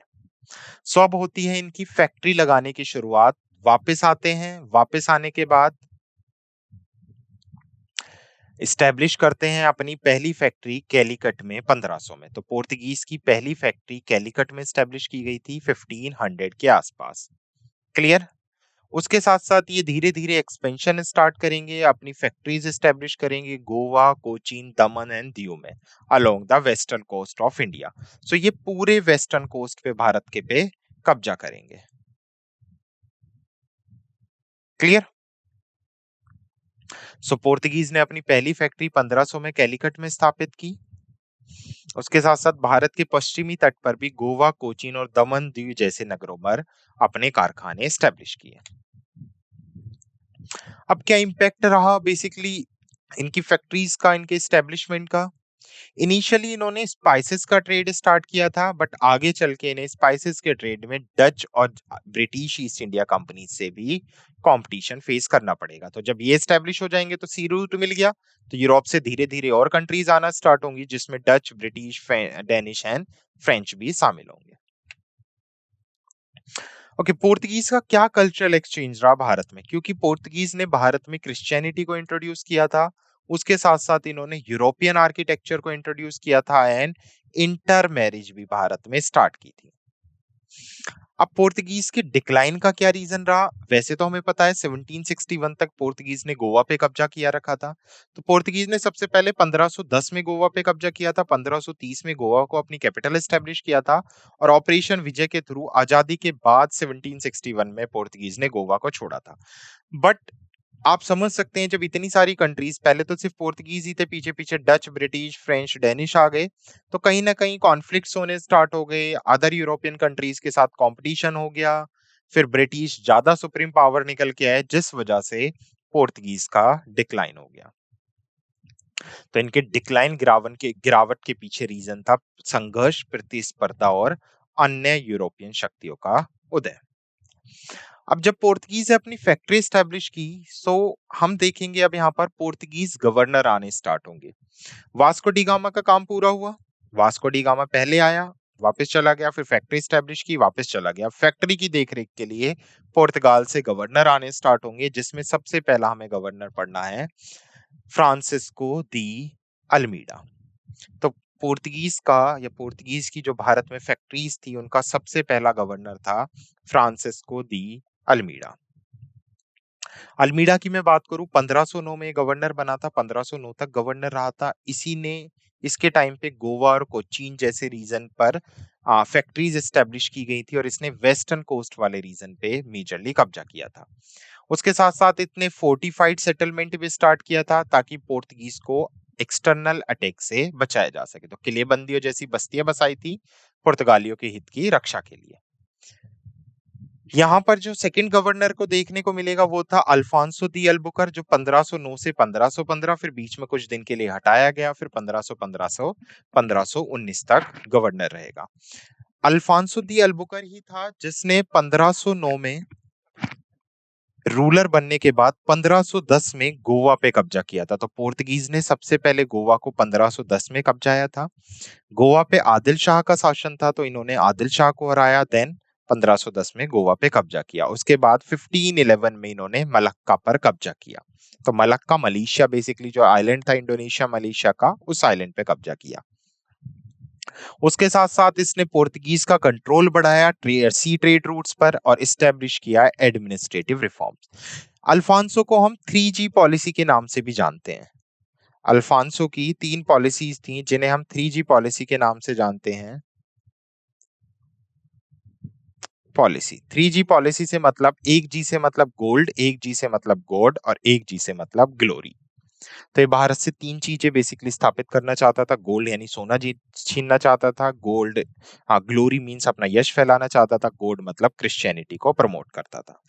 सो अब होती है इनकी फैक्ट्री लगाने की शुरुआत। वापस आते हैं, वापस आने के बाद इस्टेब्लिश करते हैं अपनी पहली फैक्ट्री कैलीकट में 1500 में। तो पोर्तुगीज की पहली फैक्ट्री कैलीकट में इस्टेब्लिश की गई थी 1500 के आसपास। क्लियर? उसके साथ साथ ये धीरे धीरे एक्सपेंशन स्टार्ट करेंगे, अपनी फैक्ट्रीज इस्टेब्लिश करेंगे गोवा, कोचीन, दमन एंड दीव में, along the western coast of India. So ये पूरे वेस्टर्न कोस्ट पे भारत के पे कब्जा करेंगे। क्लियर? सो पोर्तुगीज ने अपनी पहली फैक्ट्री 1500 में कैलीकट में स्थापित की। उसके साथ साथ भारत के पश्चिमी तट पर भी गोवा, कोचीन और दमन दीव जैसे नगरों पर अपने कारखाने स्टैब्लिश किए। अब क्या इम्पैक्ट रहा बेसिकली इनकी फैक्ट्रीज का, इनके स्टैब्लिशमेंट का? इनिशियली इन्होंने स्पाइसेस का ट्रेड स्टार्ट किया था, बट आगे चल के इन्हें स्पाइसेस के ट्रेड में डच और ब्रिटिश ईस्ट इंडिया कंपनी से भी कंपटीशन फेस करना पड़ेगा। तो जब ये स्टैब्लिश हो जाएंगे तो सी रूट मिल गया, तो यूरोप से धीरे धीरे और कंट्रीज आना स्टार्ट होंगी, जिसमें Dutch, British, Danish and French भी शामिल होंगे। ओके, पोर्तुगीज का क्या कल्चरल एक्सचेंज रहा भारत में? क्योंकि पोर्तुगीज ने भारत में क्रिश्चियनिटी को इंट्रोड्यूस किया था, उसके साथ साथ इन्होंने यूरोपियन आर्किटेक्चर को इंट्रोड्यूस किया था एंड इंटर मैरिज भी भारत में स्टार्ट की थी। अब पोर्तुगीज के डिक्लाइन का क्या रीजन रहा? वैसे तो हमें पता है 1761 तक पोर्तुगीज ने गोवा पे कब्जा किया रखा था। तो पोर्तुगीज ने सबसे पहले 1510 में गोवा पे कब्जा किया था, 1530 में गोवा को अपनी कैपिटल एस्टेब्लिश किया था, और ऑपरेशन विजय के थ्रू आजादी के बाद 1761 में पोर्तुगीज ने गोवा को छोड़ा था। बट आप समझ सकते हैं जब इतनी सारी कंट्रीज, पहले तो सिर्फ पोर्तुगीज ही थे, पीछे पीछे डच, ब्रिटिश, फ्रेंच, डेनिश आ गए, तो कहीं ना कहीं कॉन्फ्लिक्ट्स होने स्टार्ट हो गए, अदर यूरोपियन कंट्रीज के साथ कंपटीशन हो गया, फिर ब्रिटिश ज्यादा सुप्रीम पावर निकल के आए, जिस वजह से पोर्तुगीज का डिक्लाइन हो गया। तो इनके डिक्लाइन, गिरावट के पीछे रीजन था संघर्ष, प्रतिस्पर्धा और अन्य यूरोपियन शक्तियों का उदय। अब जब पोर्तुगीज ने अपनी फैक्ट्री स्टैब्लिश की, सो हम देखेंगे अब यहाँ पर पोर्तुगीज गवर्नर आने स्टार्ट होंगे। वास्को डी गामा का काम पूरा हुआ। वास्को डी गामा पहले आया, वापस चला गया, फिर फैक्ट्री स्टैब्लिश की, वापस चला गया। फैक्ट्री की देखरेख के लिए पुर्तगाल से गवर्नर आने स्टार्ट होंगे, जिसमें सबसे पहला हमें गवर्नर पढ़ना है फ्रांसिस्को दी अल्मीडा। तो पोर्तुगीज का, या पोर्तुगीज की जो भारत में फैक्ट्रीज थी, उनका सबसे पहला गवर्नर था फ्रांसिस्को दी अल्मीडा। अल्मीडा की मैं बात करूं, 1509 में गवर्नर बना था, 1509 तक गवर्नर रहा था। इसी ने इसके टाइम पे गोवा और कोचीन जैसे रीजन पर फैक्ट्रीज एस्टेब्लिश की गई थी, और इसने वेस्टर्न कोस्ट वाले रीजन पे मेजरली कब्जा किया था। उसके साथ साथ इतने फोर्टिफाइड सेटलमेंट भी स्टार्ट किया था ताकि पोर्तुगीज को एक्सटर्नल अटैक से बचाया जा सके। तो किलेबंदियों जैसी बस्तियां बसाई थी पुर्तगालियों के हित की रक्षा के लिए। यहाँ पर जो सेकंड गवर्नर को देखने को मिलेगा वो था अल्फांसो दी अल्बुकर, जो 1509 से 1515, फिर बीच में कुछ दिन के लिए हटाया गया, फिर 1515 से 1519 तक गवर्नर रहेगा। अल्फांसो दी अल्बुकर ही था जिसने 1509 में रूलर बनने के बाद 1510 में गोवा पे कब्जा किया था। तो पोर्तुगीज ने सबसे पहले गोवा को 1510 में कब्जाया था। गोवा पे आदिल शाह का शासन था तो इन्होंने आदिल शाह को हराया, देन 1510 में गोवा पे कब्जा किया। उसके बाद 1511 में इन्होंने मलक्का पर कब्जा किया। तो मलक्का मलेशिया, बेसिकली जो आइलैंड था इंडोनेशिया मलेशिया का, उस आइलैंड पे कब्जा किया। उसके साथ साथ इसने पोर्तुगीज का कंट्रोल बढ़ाया सी ट्रेड रूट्स पर और इस्टेब्लिश किया एडमिनिस्ट्रेटिव रिफॉर्म्स। अल्फांसो को हम 3G पॉलिसी के नाम से भी जानते हैं। अल्फांसो की 3 पॉलिसीज थी जिन्हें हम 3G पॉलिसी के नाम से जानते हैं। पॉलिसी 3G पॉलिसी से मतलब 1G से मतलब गोल्ड, 1G से मतलब गॉड और 1G से मतलब ग्लोरी। तो ये भारत से 3 चीजें बेसिकली स्थापित करना चाहता था। गोल्ड यानी सोना जी छीनना चाहता था, गोल्ड, हाँ, ग्लोरी मींस अपना यश फैलाना चाहता था, गोल्ड मतलब क्रिश्चियनिटी को प्रमोट करता था।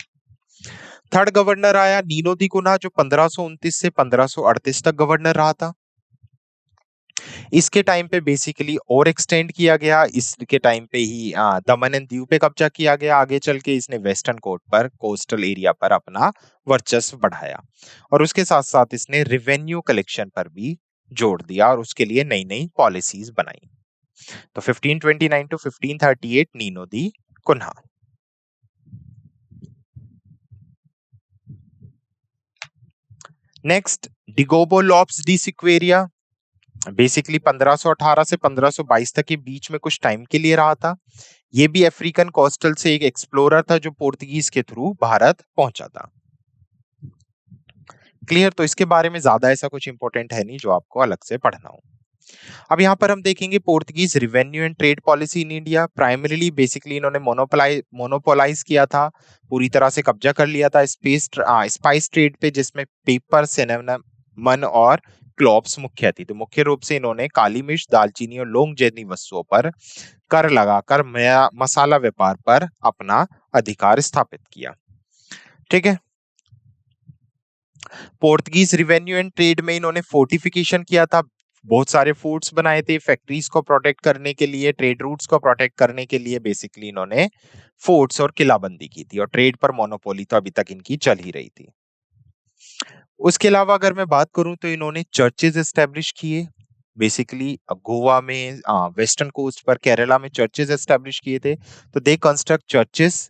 थर्ड गवर्नर आया नीनो दी कुन्हा, जो 1529 से 1538 तक गवर्नर रहा था। इसके टाइम पे बेसिकली और एक्सटेंड किया गया। इसके टाइम पे ही दमन एंड दीव पे कब्जा किया गया। आगे चल के इसने वेस्टर्न कोस्ट पर, कोस्टल एरिया पर अपना वर्चस्व बढ़ाया और उसके साथ साथ इसने रिवेन्यू कलेक्शन पर भी जोड़ दिया और उसके लिए नई नई पॉलिसीज बनाई। तो 1529 to 1538 Nino da Cunha. Next Diogo Lopes de Sequeira, basically 1518 से 1522 तक के बीच में कुछ टाइम के लिए रहा था। ये भी अफ्रीकन कोस्टल से एक एक्सप्लोरर था जो पोर्तुगीज के थ्रू भारत पहुंचा था। क्लियर? तो इसके बारे में ज्यादा ऐसा कुछ इंपॉर्टेंट है नहीं जो आपको अलग से पढ़ना हो। अब यहाँ पर हम देखेंगे Portuguese revenue and trade policy in India. Primarily basically इन्होंने मोनोपोलाइज किया था, पूरी तरह से कब्जा कर लिया था स्पाइस ट्रेड पे, जिसमें पेपर, सिनेमन और क्लॉव्स मुख्य थी। तो मुख्य रूप से इन्होंने काली मिर्च, दालचीनी और लौंग जैसी वस्तुओं पर कर लगाकर मसाला व्यापार पर अपना अधिकार स्थापित किया। ठीक है। पोर्तुगीज रिवेन्यू एंड ट्रेड में इन्होंने फोर्टिफिकेशन किया था, बहुत सारे फोर्ट्स बनाए थे फैक्ट्रीज को प्रोटेक्ट करने के लिए, ट्रेड रूट्स को प्रोटेक्ट करने के लिए। बेसिकली इन्होंने फोर्ट्स और किलाबंदी की थी और ट्रेड पर मोनोपोली तो अभी तक इनकी चल ही रही थी। उसके अलावा अगर मैं बात करूं तो इन्होंने चर्चेज एस्टेब्लिश किए। बेसिकली गोवा में, वेस्टर्न कोस्ट पर, केरला में चर्चेज एस्टेब्लिश किए थे। तो they construct churches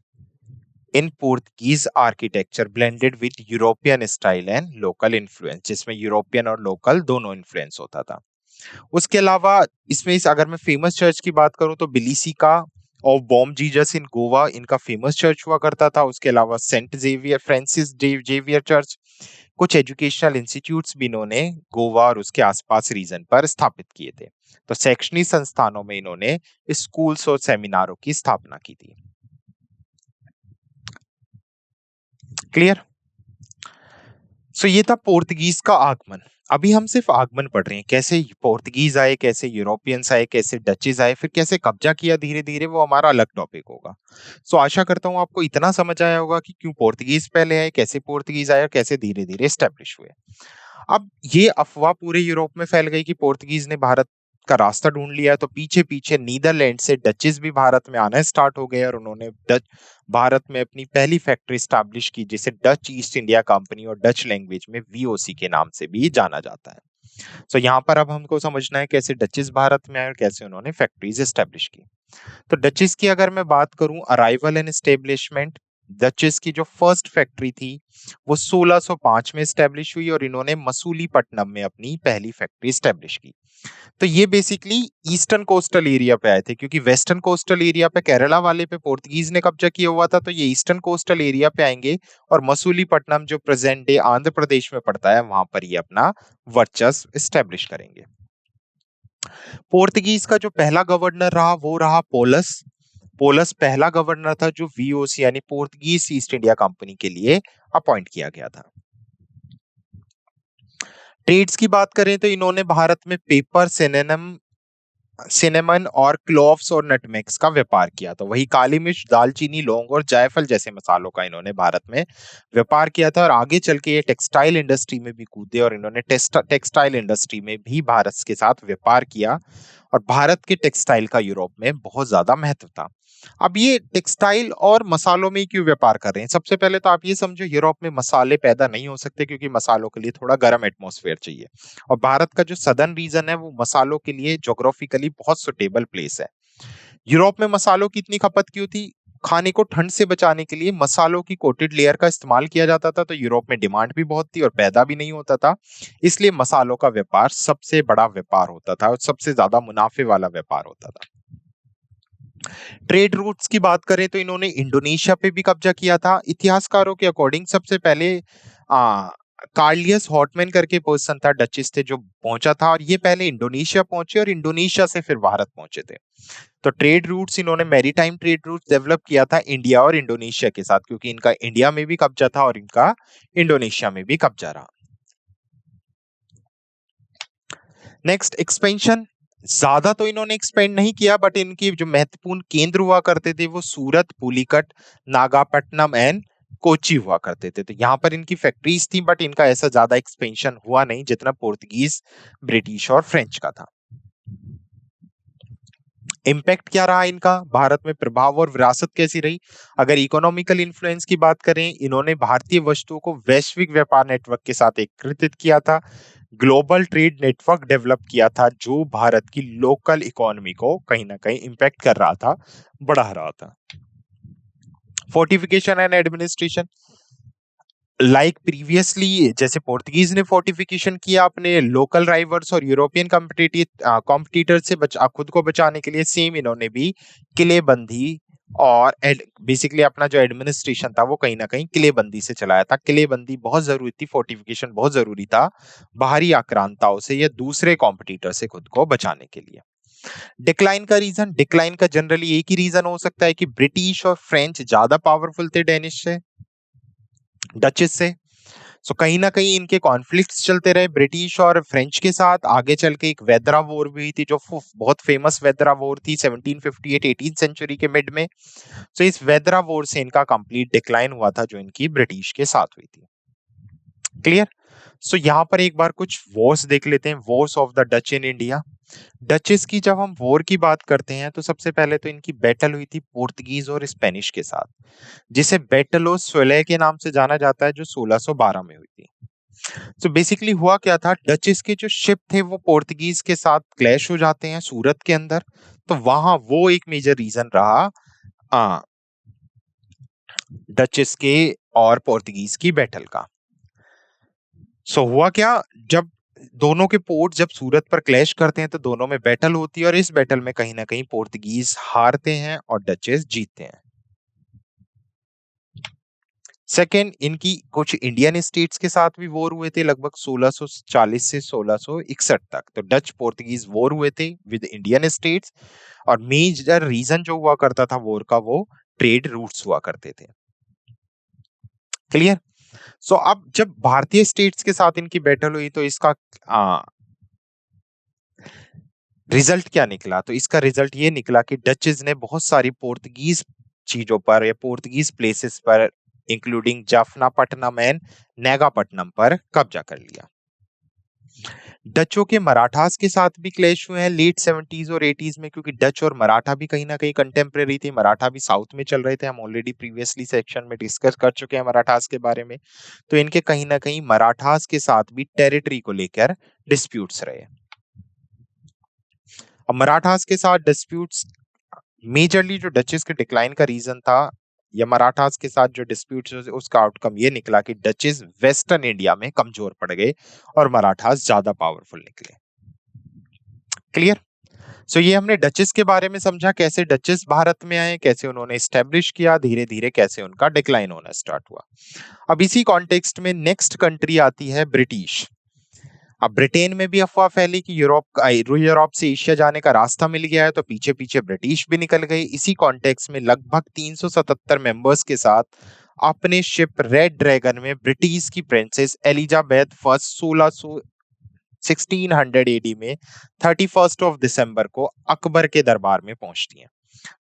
in Portuguese architecture blended with European style and local influence, जिसमें यूरोपियन और लोकल दोनों इन्फ्लुएंस होता था। उसके अलावा इसमें अगर मैं फेमस चर्च की बात करूं तो basilica of Bom Jesus in Goa इनका फेमस चर्च हुआ करता था। उसके अलावा Saint Xavier Francis Xavier church, कुछ एजुकेशनल इंस्टीट्यूट्स भी इन्होंने गोवा और उसके आसपास रीजन पर स्थापित किए थे। तो शैक्षणिक संस्थानों में इन्होंने स्कूल्स और सेमिनारों की स्थापना की थी। क्लियर? सो ये था पोर्तुगीज का आगमन। अभी हम सिर्फ आगमन पढ़ रहे हैं, कैसे पोर्तुगीज आए, कैसे यूरोपियंस आए, कैसे डचेस आए, फिर कैसे कब्जा किया धीरे धीरे, वो हमारा अलग टॉपिक होगा। सो आशा करता हूं आपको इतना समझ आया होगा कि क्यों पोर्तुगीज पहले आए, कैसे पोर्तुगीज आए और कैसे धीरे धीरे स्टेब्लिश हुए। अब ये अफवाह पूरे यूरोप में फैल गई कि पोर्तुगीज ने भारत का रास्ता ढूंढ लिया है, तो पीछे पीछे नीदरलैंड से डचेस भी भारत में आना स्टार्ट हो गए और उन्होंने भारत में अपनी पहली फैक्ट्री स्टैब्लिश की, जिसे डच ईस्ट इंडिया कंपनी और डच लैंग्वेज में वीओसी के नाम से भी जाना जाता है। तो यहाँ पर अब हमको समझना है कैसे डचेस भारत में आए और कैसे उन्होंने फैक्ट्रीज एस्टेब्लिश की। तो डचेस की अगर मैं बात करूं, अराइवल एंड एस्टेब्लिशमेंट, डचेस की जो फर्स्ट फैक्ट्री थी वो 1605 में एस्टेब्लिश हुई और इन्होंने मसूलीपट्टनम में अपनी पहली फैक्ट्री एस्टेब्लिश की। तो ये बेसिकली ईस्टर्न कोस्टल एरिया पे आए थे, क्योंकि वेस्टर्न कोस्टल एरिया पे केरला वाले पे पोर्तुगीज ने कब्जा किया हुआ था। तो ये ईस्टर्न कोस्टल एरिया पे आएंगे और मसूलीपट्टनम जो प्रेजेंट डे आंध्र प्रदेश में पड़ता है, वहां पर ये अपना वर्चस्व एस्टेब्लिश करेंगे। पोर्तुगीज का जो पहला गवर्नर रहा वो रहा पोलस। पोलस पहला गवर्नर था जो वीओसी यानी पोर्तुगीज ईस्ट इंडिया कंपनी के लिए अपॉइंट किया गया था। ट्रेड्स की बात करें तो इन्होंने भारत में पेपर, सिनेमन और क्लोव्स और नटमेग्स का व्यापार किया। तो वही काली मिर्च, दालचीनी, लौंग और जायफल जैसे मसालों का इन्होंने भारत में व्यापार किया था। और आगे चल के ये टेक्सटाइल इंडस्ट्री में भी कूदे और इन्होंने टेक्सटाइल इंडस्ट्री में भी भारत के साथ व्यापार किया। और भारत के टेक्सटाइल का यूरोप में बहुत ज्यादा महत्व था। अब ये टेक्सटाइल और मसालों में क्यों व्यापार कर रहे हैं? सबसे पहले तो आप ये समझो, यूरोप में मसाले पैदा नहीं हो सकते क्योंकि मसालों के लिए थोड़ा गर्म एटमॉस्फेयर चाहिए। और भारत का जो सदर्न रीजन है वो मसालों के लिए ज्योग्राफिकली बहुत सुटेबल प्लेस है। यूरोप में मसालों की इतनी खपत क्यों थी? खाने को ठंड से बचाने के लिए मसालों की कोटेड लेयर का इस्तेमाल किया जाता था। तो यूरोप में डिमांड भी बहुत थी और पैदा भी नहीं होता था, इसलिए मसालों का व्यापार सबसे बड़ा व्यापार होता था और सबसे ज्यादा मुनाफे वाला व्यापार होता था। ट्रेड रूट्स की बात करें तो इन्होंने इंडोनेशिया पे भी कब्जा किया था। इतिहासकारों के अकॉर्डिंग सबसे पहले आ, कार्लियस हॉटमैन करके पर्सन था, डचिस थे, जो पहुंचा था। और ये पहले इंडोनेशिया पहुंचे और इंडोनेशिया से फिर भारत पहुंचे थे। तो ट्रेड रूट्स इन्होंने मैरीटाइम ट्रेड रूट्स डेवलप किया था इंडिया और इंडोनेशिया के साथ, क्योंकि इनका इंडिया में भी कब्जा था और इनका इंडोनेशिया में भी कब्जा रहा। Next, expansion. ज्यादा तो इन्होंने एक्सपेंड नहीं किया, बट इनकी जो महत्वपूर्ण केंद्र हुआ करते थे वो सूरत, पुलिकट, नागापट्टनम एंड कोची हुआ करते थे। तो यहाँ पर इनकी फैक्ट्रीज थी, बट इनका ऐसा ज्यादा एक्सपेंशन हुआ नहीं जितना पोर्तुगीज, ब्रिटिश और फ्रेंच का था। इम्पैक्ट क्या रहा इनका भारत में? प्रभाव और विरासत कैसी रही? अगर इकोनॉमिकल इन्फ्लुएंस की बात करें, इन्होंने भारतीय वस्तुओं को वैश्विक व्यापार नेटवर्क के साथ एकीकृत किया था। ग्लोबल ट्रेड नेटवर्क डेवलप किया था जो भारत की लोकल इकोनॉमी को कहीं ना कहीं इम्पैक्ट कर रहा था, बढ़ा रहा था। Fortification and administration, like previously जैसे पोर्तुगीज ने फोर्टिफिकेशन किया अपने लोकल राइवल्स और यूरोपियन कॉम्पिटिटर से खुद को बचाने के लिए, सेम इन्होंने भी किलेबंदी और बेसिकली अपना जो एडमिनिस्ट्रेशन था वो कहीं ना कहीं किलेबंदी से चलाया था। किलेबंदी बहुत जरूरी थी, फोर्टिफिकेशन बहुत जरूरी था बाहरी आक्रांताओं से या दूसरे कॉम्पिटिटर से खुद को बचाने के लिए। डिक्लाइन का रीजन, डिक्लाइन का जनरली एक ही रीजन हो सकता है कि ब्रिटिश और फ्रेंच ज्यादा पावरफुल थे डेनिश से, डचेस से। सो कहीं ना कहीं इनके कॉन्फ्लिक्ट्स चलते रहे ब्रिटिश और फ्रेंच के साथ। आगे चल के एक वेदरा वॉर भी हुई थी जो बहुत फेमस वेदरा वॉर थी 1758 18th सेंचुरी के मिड में। सो इस वेदरा वॉर से इनका कंप्लीट डिक्लाइन हुआ था जो इनकी ब्रिटिश के साथ हुई थी। क्लियर? सो यहाँ पर एक बार कुछ वॉर्स देख लेते हैं, Wars of the Dutch in India. Duchess की जब हम वॉर की बात करते हैं तो सबसे पहले तो इनकी बैटल हुई थी पोर्तुगीज और स्पेनिश के साथ, जिसे बैटल ऑफ सोले के नाम से जाना जाता है, जो 1612 में हुई थी। तो बेसिकली हुआ क्या था, डचेस के जो शिप थे वो पोर्तुगीज के साथ क्लैश हो जाते हैं सूरत के अंदर। तो वहां वो एक मेजर रीजन रहा डचेस के और पोर्तुगीज की बैटल का। सो हुआ क्या, जब दोनों के पोर्ट जब सूरत पर क्लैश करते हैं तो दोनों में बैटल होती है और इस बैटल में कहीं ना कहीं पोर्तुगीज हारते हैं और डचेस जीतते हैं। सेकेंड, इनकी कुछ इंडियन स्टेट्स के साथ भी वॉर हुए थे लगभग 1640 से 1661 तक। तो डच पोर्तुगीज वॉर हुए थे विद इंडियन स्टेट्स, और मेजर रीजन जो हुआ करता था वॉर का वो ट्रेड रूट्स हुआ करते थे। क्लियर? सो अब जब भारतीय स्टेट्स के साथ इनकी बैटल हुई तो इसका रिजल्ट क्या निकला? तो इसका रिजल्ट ये निकला कि डचेस ने बहुत सारी पोर्तुगीज चीजों पर या पोर्तुगीज प्लेसेस पर, इंक्लूडिंग जाफनापट्टनम एंड नेगापट्टनम पर कब्जा कर लिया। डचों के मराठास के साथ भी क्लैश हुए हैं लेट 70s और 80s में, क्योंकि डच और मराठा भी कहीं ना कहीं कंटेम्प्रेरी थे। मराठा भी साउथ में चल रहे थे, हम ऑलरेडी प्रीवियसली सेक्शन में डिस्कस कर चुके हैं मराठास के बारे में। तो इनके कहीं ना कहीं मराठास के साथ भी टेरिटरी को लेकर डिस्प्यूट्स रहे। अब मराठास के साथ डिस्प्यूट्स, मेजरली जो डचेस के डिक्लाइन का रीजन था या मराठास के साथ जो डिस्प्यूट्स, उसका आउटकम ये निकला कि डचेस वेस्टर्न इंडिया में कमजोर पड़ गए और मराठास ज्यादा पावरफुल निकले। क्लियर? सो ये हमने डचेस के बारे में समझा, कैसे डचेस भारत में आए, कैसे उन्होंने एस्टेब्लिश किया, धीरे धीरे कैसे उनका डिक्लाइन होना स्टार्ट हुआ। अब इसी कॉन्टेक्स्ट में नेक्स्ट कंट्री आती है ब्रिटिश। अब ब्रिटेन में भी अफवाह फैली कि यूरोप से एशिया जाने का रास्ता मिल गया है, तो पीछे पीछे ब्रिटिश भी निकल गए। इसी कॉन्टेक्स्ट में लगभग 377 मेंबर्स के साथ अपने शिप रेड ड्रैगन में ब्रिटिश की प्रिंसेस एलिजाबेथ फर्स्ट 1600 एडी में 31 दिसंबर को अकबर के दरबार में पहुंचती हैं।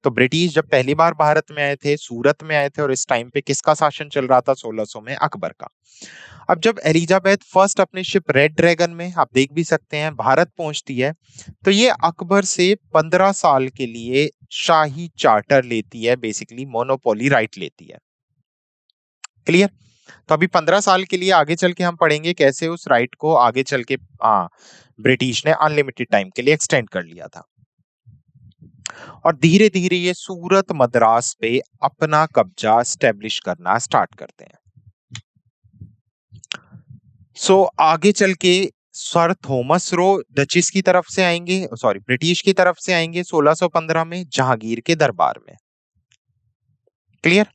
तो ब्रिटिश जब पहली बार भारत में आए थे, सूरत में आए थे, और इस टाइम पे किसका शासन चल रहा था 1600 में? अकबर का। अब जब एलिजाबेथ फर्स्ट अपने शिप रेड ड्रैगन में, आप देख भी सकते हैं, भारत पहुंचती है, तो ये अकबर से 15 साल के लिए शाही चार्टर लेती है, बेसिकली मोनोपोली राइट लेती है। क्लियर? तो अभी 15 साल के लिए आगे चल के हम पढ़ेंगे कैसे उस राइट को आगे चल के ब्रिटिश ने अनलिमिटेड टाइम के लिए एक्सटेंड कर लिया था। और धीरे धीरे ये सूरत मद्रास पे अपना कब्जा स्टैब्लिश करना स्टार्ट करते हैं। आगे चल के सर थॉमस रो डचिस की तरफ से आएंगे, सॉरी ब्रिटिश की तरफ से आएंगे 1615 में जहांगीर के दरबार में। क्लियर?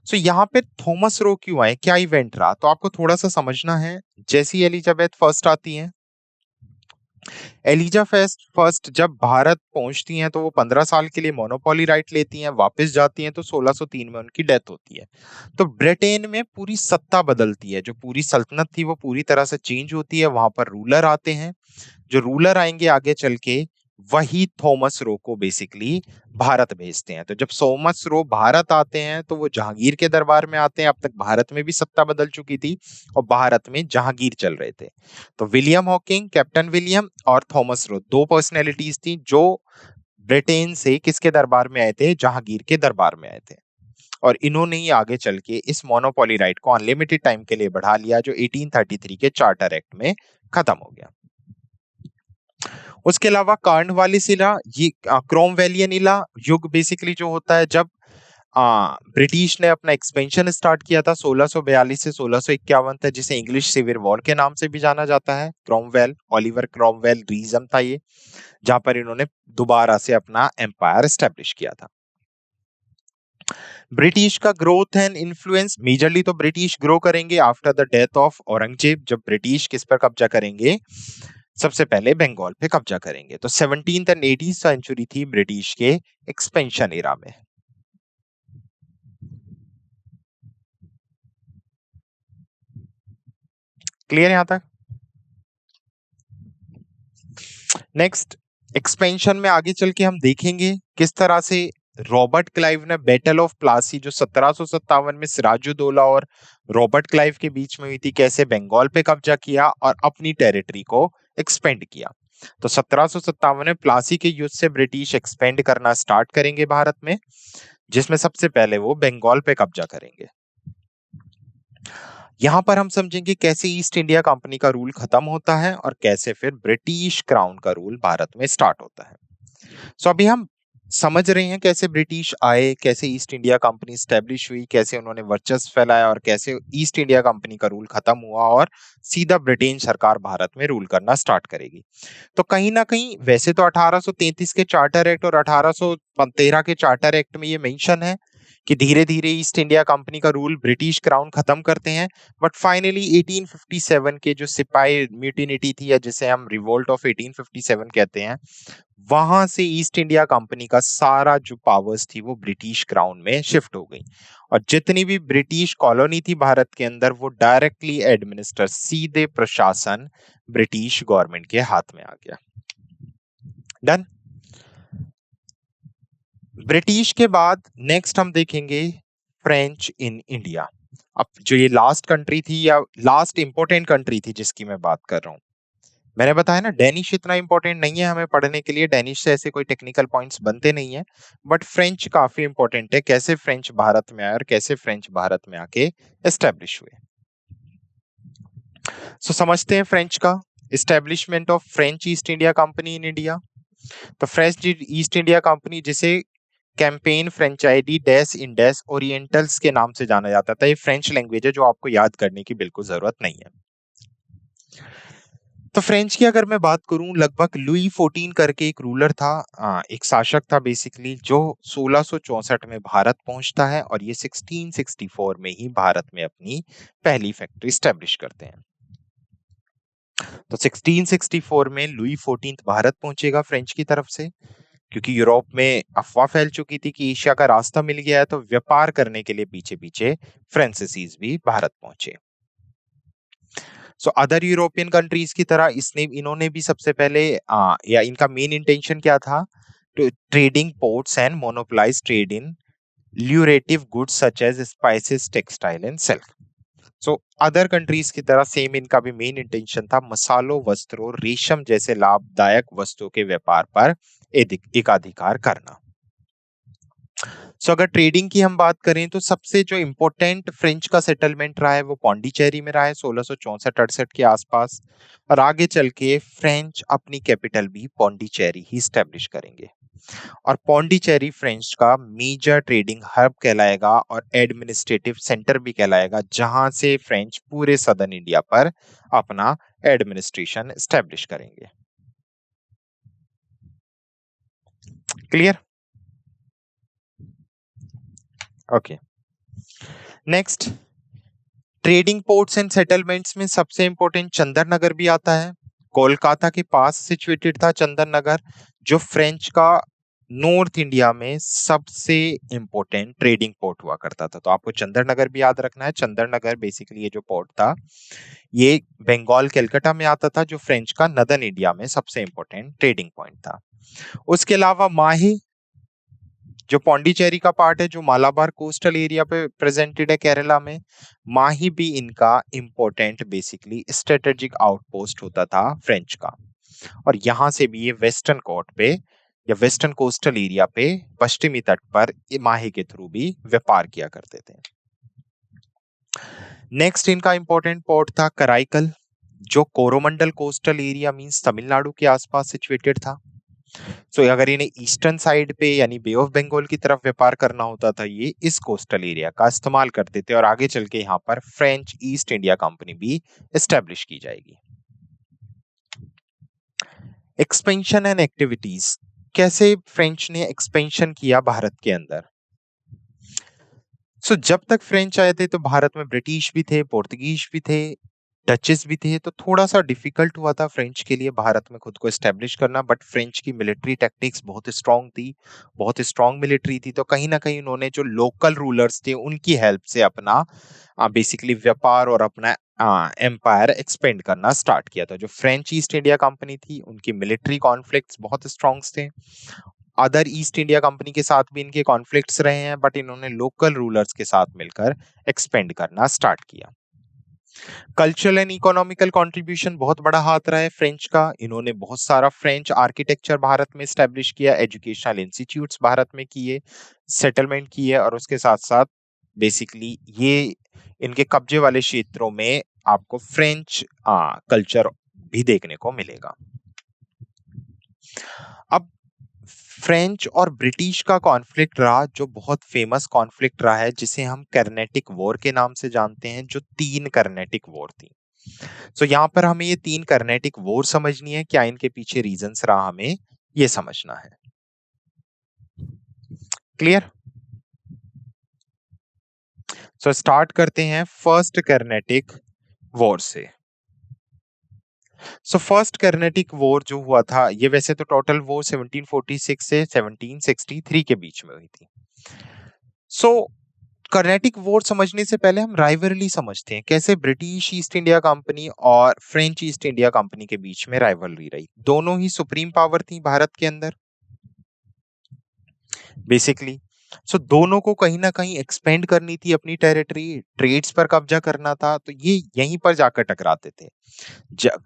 यहाँ पे थॉमस रो क्यों आए, क्या इवेंट रहा, तो आपको थोड़ा सा समझना है। जैसी एलिजाबेथ फर्स्ट आती हैं, फर्स्ट जब भारत पहुंचती हैं तो वो 15 साल के लिए मोनोपोली राइट लेती हैं, वापस जाती हैं तो 1603 में उनकी डेथ होती है। तो ब्रिटेन में पूरी सत्ता बदलती है, जो पूरी सल्तनत थी वो पूरी तरह से चेंज होती है, वहां पर रूलर आते हैं। जो रूलर आएंगे आगे चल के, वही थॉमस रो को बेसिकली भारत भेजते हैं। तो जब थॉमस रो भारत आते हैं तो वो जहांगीर के दरबार में आते हैं। अब तक भारत में भी सत्ता बदल चुकी थी और भारत में जहांगीर चल रहे थे। तो विलियम हॉकिंग, कैप्टन विलियम और थॉमस रो, दो पर्सनैलिटीज थी जो ब्रिटेन से किसके दरबार में आए थे? जहांगीर के दरबार में आए थे। और इन्होंने ही आगे चल के इस मोनोपोली राइट को अनलिमिटेड टाइम के लिए बढ़ा लिया, जो 1833 के चार्टर एक्ट में खत्म हो गया। उसके अलावा कार्नवालिस इला, ये क्रोमवेलियन इला युग बेसिकली जो होता है जब ब्रिटिश ने अपना एक्सपेंशन स्टार्ट किया था 1642 से 1651 तक, जिसे इंग्लिश सिविल वॉर के नाम से भी जाना जाता है। क्रोमवेल, ओलिवर क्रोमवेल रीजन था ये, जहां पर इन्होंने दोबारा से अपना एम्पायर एस्टेब्लिश किया था। ब्रिटिश का ग्रोथ एंड इन्फ्लुएंस, मेजरली तो ब्रिटिश ग्रो करेंगे after the death of Aurangzeb. जब ब्रिटिश किस पर कब्जा करेंगे? सबसे पहले बंगाल पे कब्जा करेंगे। तो 17th एंड 18th सेंचुरी थी ब्रिटिश के एक्सपेंशन एरा में। क्लियर यहां तक? नेक्स्ट एक्सपेंशन में आगे चल के हम देखेंगे किस तरह से रॉबर्ट क्लाइव ने बैटल ऑफ प्लासी, जो 1757 में सिराजुद्दौला और रॉबर्ट क्लाइव के बीच में हुई थी, कैसे बंगाल पे कब्जा किया और अपनी टेरिटरी को एक्सपेंड किया। तो 1757 में प्लासी के युद्ध से ब्रिटिश एक्सपेंड करना स्टार्ट करेंगे भारत में, जिसमें सबसे पहले वो बंगाल पे कब्जा करेंगे। यहां पर हम समझेंगे कैसे ईस्ट इंडिया कंपनी का रूल खत्म होता है और कैसे फिर ब्रिटिश क्राउन का रूल भारत में स्टार्ट होता है। अभी हम समझ रहे हैं कैसे ब्रिटिश आए, कैसे ईस्ट इंडिया कंपनी स्टैब्लिश हुई, कैसे उन्होंने वर्चस्व फैलाया और कैसे ईस्ट इंडिया कंपनी का रूल खत्म हुआ और सीधा ब्रिटेन सरकार भारत में रूल करना स्टार्ट करेगी। तो कहीं ना कहीं वैसे तो 1833 के चार्टर एक्ट और 1813 के चार्टर एक्ट में ये मेंशन है कि धीरे धीरे ईस्ट इंडिया कंपनी का रूल ब्रिटिश क्राउन खत्म करते हैं, बट फाइनली 1857 के जो सिपाही म्यूटिनिटी थी, या जिसे हम रिवोल्ट ऑफ 1857 कहते हैं, वहां से ईस्ट इंडिया कंपनी का सारा जो पावर्स थी वो ब्रिटिश क्राउन में शिफ्ट हो गई और जितनी भी ब्रिटिश कॉलोनी थी भारत के अंदर वो डायरेक्टली एडमिनिस्टर, सीधे प्रशासन ब्रिटिश गवर्नमेंट के हाथ में आ गया। डन। ब्रिटिश के बाद नेक्स्ट हम देखेंगे फ्रेंच इन इंडिया। अब जो ये लास्ट कंट्री थी या लास्ट इंपॉर्टेंट कंट्री थी जिसकी मैं बात कर रहा हूं, मैंने बताया ना डेनिश इतना इंपॉर्टेंट नहीं है हमें पढ़ने के लिए, डेनिश से ऐसे कोई टेक्निकल पॉइंट्स बनते नहीं है, बट फ्रेंच काफी इंपॉर्टेंट है, कैसे फ्रेंच भारत में आए और कैसे फ्रेंच भारत में आके एस्टेब्लिश हुए। समझते हैं फ्रेंच का establishment of French east India company in India. तो फ्रेंच ईस्ट इंडिया कंपनी, जिसे कैंपेन फ्रेंचाइडी डेस इंडेस ओरिएंटल्स के नाम से जाना जाता था, ये फ्रेंच लैंग्वेज है जो आपको याद करने की बिल्कुल जरूरत नहीं है। तो फ्रेंच की अगर मैं बात करूं, लगभग लुई 14 करके एक रूलर था, एक शासक था बेसिकली, जो 1664 में भारत पहुंचता है और ये 1664 में ही भारत में अपनी पहली फैक्ट्री स्टैब्लिश करते हैं। तो 1664 में लुई 14 भारत पहुंचेगा फ्रेंच की तरफ से, क्योंकि यूरोप में अफवाह फैल चुकी थी कि एशिया का रास्ता मिल गया है, तो व्यापार करने के लिए पीछे पीछे फ्रांसीसीज भी भारत पहुंचे। सो अदर यूरोपियन कंट्रीज की तरह इन्होंने भी सबसे पहले या इनका मेन इंटेंशन क्या था, to trading ports and monopolize trade in lucrative goods such as spices, textile and silk. So other countries की तरह सेम इनका भी मेन इंटेंशन था मसालों, वस्त्रों, रेशम जैसे लाभदायक वस्तुओं के व्यापार पर एकाधिकार करना। सो अगर ट्रेडिंग की हम बात करें तो सबसे जो इम्पोर्टेंट फ्रेंच का सेटलमेंट रहा है वो पौंडीचेरी में रहा है 1664-68 के आसपास, और आगे चल के फ्रेंच अपनी कैपिटल भी पौंडीचेरी ही स्टैब्लिश करेंगे। और पौंडीचेरी फ्रेंच का मेजर ट्रेडिंग हब कहलाएगा और एडमिनिस्ट्रेटिव सेंटर भी कहलाएगा, जहां से फ्रेंच पूरे सदर्न इंडिया पर अपना एडमिनिस्ट्रेशन स्टैब्लिश करेंगे। Clear? Okay, next, trading ports and settlements में सबसे इंपॉर्टेंट चंदन नगर भी आता है। कोलकाता के पास सिचुएटेड था चंदन नगर, जो फ्रेंच का नॉर्थ इंडिया में सबसे इंपॉर्टेंट ट्रेडिंग पोर्ट हुआ करता था। तो आपको चंदन नगर भी याद रखना है। चंदन नगर बेसिकली ये जो पोर्ट था, ये बंगाल कलकत्ता में आता था, जो फ्रेंच का नदर्न इंडिया में सबसे इंपॉर्टेंट ट्रेडिंग पॉइंट था। उसके अलावा माही, जो पौंडीचेरी का पार्ट है, जो मालाबार कोस्टल एरिया पे प्रेजेंटेड है केरला में, माही भी इनका इंपॉर्टेंट बेसिकली स्ट्रेटेजिक आउटपोस्ट होता था फ्रेंच का। और यहां से भी ये वेस्टर्न कोस्ट पे या वेस्टर्न कोस्टल एरिया पे पश्चिमी तट पर माही के थ्रू भी व्यापार किया करते थे। नेक्स्ट इनका इंपॉर्टेंट पोर्ट था कराईकल, जो Coromandel coastal area means Tamil Nadu के आसपास सिचुएटेड था। सो अगर इन्हें ईस्टर्न साइड पे यानी बे ऑफ बंगाल की तरफ व्यापार करना होता था, ये इस कोस्टल एरिया का इस्तेमाल करते थे, और आगे चल के यहाँ पर फ्रेंच ईस्ट इंडिया कंपनी भी एस्टेब्लिश की जाएगी। एक्सपेंशन एंड एक्टिविटीज, कैसे फ्रेंच ने एक्सपेंशन किया भारत के अंदर। जब तक फ्रेंच आए थे तो भारत में ब्रिटिश भी थे, पोर्तुगीज भी थे, डचेस भी थे, तो थोड़ा सा डिफिकल्ट हुआ था फ्रेंच के लिए भारत में खुद को एस्टेब्लिश करना। बट फ्रेंच की मिलिट्री टेक्निक्स बहुत स्ट्रांग थी, बहुत स्ट्रांग मिलिट्री थी, तो कहीं ना कहीं उन्होंने जो लोकल रूलर्स थे उनकी हेल्प से अपना बेसिकली व्यापार और अपना एम्पायर एक्सपेंड करना स्टार्ट किया था। जो फ्रेंच ईस्ट इंडिया कंपनी थी, उनकी मिलिट्री कॉन्फ्लिक्ट्स बहुत स्ट्रांग थे। अदर ईस्ट इंडिया कंपनी के साथ भी इनके कॉन्फ्लिक्ट्स रहे हैं, बट इन्होंने लोकल रूलर्स के साथ मिलकर एक्सपेंड करना स्टार्ट किया। कल्चरल एंड इकोनॉमिकल कंट्रीब्यूशन बहुत बड़ा हाथ रहा है फ्रेंच का। इन्होंने बहुत सारा फ्रेंच आर्किटेक्चर भारत में स्टैब्लिश किया, एजुकेशनल इंस्टीट्यूट्स भारत में किए, सेटलमेंट किए, और उसके साथ साथ बेसिकली ये इनके कब्जे वाले क्षेत्रों में आपको फ्रेंच कल्चर भी देखने को मिलेगा। अब फ्रेंच और ब्रिटिश का कॉन्फ्लिक्ट रहा, जो बहुत फेमस कॉन्फ्लिक्ट रहा है, जिसे हम कर्नेटिक वॉर के नाम से जानते हैं, जो 3 कर्नेटिक वॉर थी। यहाँ पर हमें ये 3 कर्नेटिक वॉर समझनी है, क्या इनके पीछे रीजंस रहा, हमें ये समझना है। क्लियर? स्टार्ट करते हैं फर्स्ट कर्नेटिक वॉर से। फर्स्ट कर्नेटिक वॉर जो हुआ था, ये वैसे तो टोटल वॉर 1746 से 1763 के बीच में हुई थी। कर्नेटिक वॉर समझने से पहले हम राइवलरी समझते हैं, कैसे ब्रिटिश ईस्ट इंडिया कंपनी और फ्रेंच ईस्ट इंडिया कंपनी के बीच में राइवलरी रही। दोनों ही सुप्रीम पावर थी भारत के अंदर बेसिकली। दोनों को कहीं ना कहीं एक्सपेंड करनी थी अपनी टेरिटरी, ट्रेड्स पर कब्जा करना था, तो ये यहीं पर जाकर टकराते थे।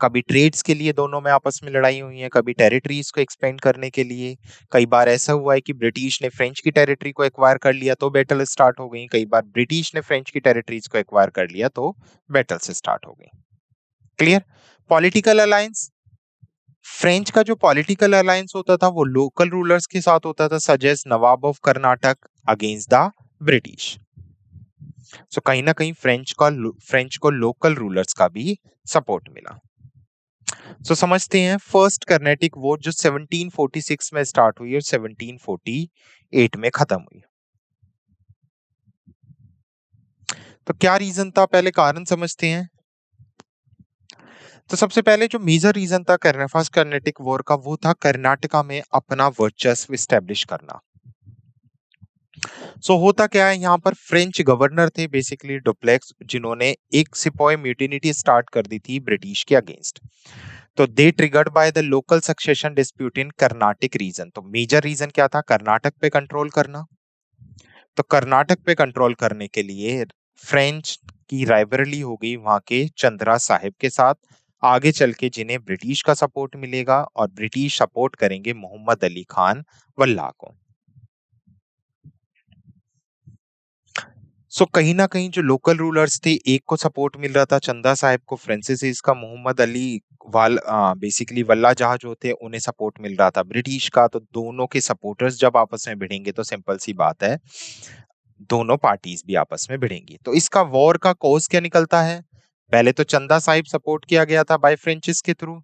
कभी ट्रेड्स के लिए दोनों में आपस में लड़ाई हुई है, कभी टेरिटरीज को एक्सपेंड करने के लिए। कई बार ऐसा हुआ है कि ब्रिटिश ने फ्रेंच की टेरिटरी को एक्वायर कर लिया तो बैटल स्टार्ट हो गई, कई बार ब्रिटिश ने फ्रेंच की टेरिटरीज को एक्वायर कर लिया तो बैटल से स्टार्ट हो गई। क्लियर? पॉलिटिकल अलायंस, फ्रेंच का जो पॉलिटिकल अलायंस होता था वो लोकल रूलर्स के साथ होता था, suggest Nawab of Karnataka against the British. कहीं ना कहीं फ्रेंच को लोकल रूलर्स का भी सपोर्ट मिला। समझते हैं फर्स्ट कर्नेटिक वॉर जो 1746 में स्टार्ट हुई और 1748 में खत्म हुई। तो क्या रीजन था, पहले कारण समझते हैं। तो सबसे पहले जो मेजर रीजन था फर्स्ट कर्नाटिक वॉर का, वो था कर्नाटका में अपना वर्चस्व स्टैब्लिश करना। होता क्या है, यहाँ पर फ्रेंच गवर्नर थे बेसिकली डुप्लेक्स, जिन्होंने एक सिपॉय म्यूटिनिटी स्टार्ट कर दी थी ब्रिटिश के अगेंस्ट। तो they triggered by the local succession dispute in Carnatic region. तो मेजर रीजन क्या था, कर्नाटक पे कंट्रोल करना। तो कर्नाटक पे कंट्रोल करने के लिए फ्रेंच की राइवलरी हो गई वहां के चंद्रा साहिब के साथ, आगे चल के जिन्हें ब्रिटिश का सपोर्ट मिलेगा और ब्रिटिश सपोर्ट करेंगे मोहम्मद अली खान वल्ला को। कहीं ना कहीं जो लोकल रूलर्स थे, एक को सपोर्ट मिल रहा था चंदा साहिब को फ्रांसिस का, मोहम्मद अली बेसिकली वल्ला जहाँ जो थे उन्हें सपोर्ट मिल रहा था ब्रिटिश का। तो दोनों के सपोर्टर्स जब आपस में भिड़ेंगे तो सिंपल सी बात है, दोनों पार्टीज भी आपस में भिड़ेंगी। तो इसका वॉर का कॉज क्या निकलता है, पहले तो चंदा साहिब सपोर्ट किया गया था बाय फ्रेंचिस के through,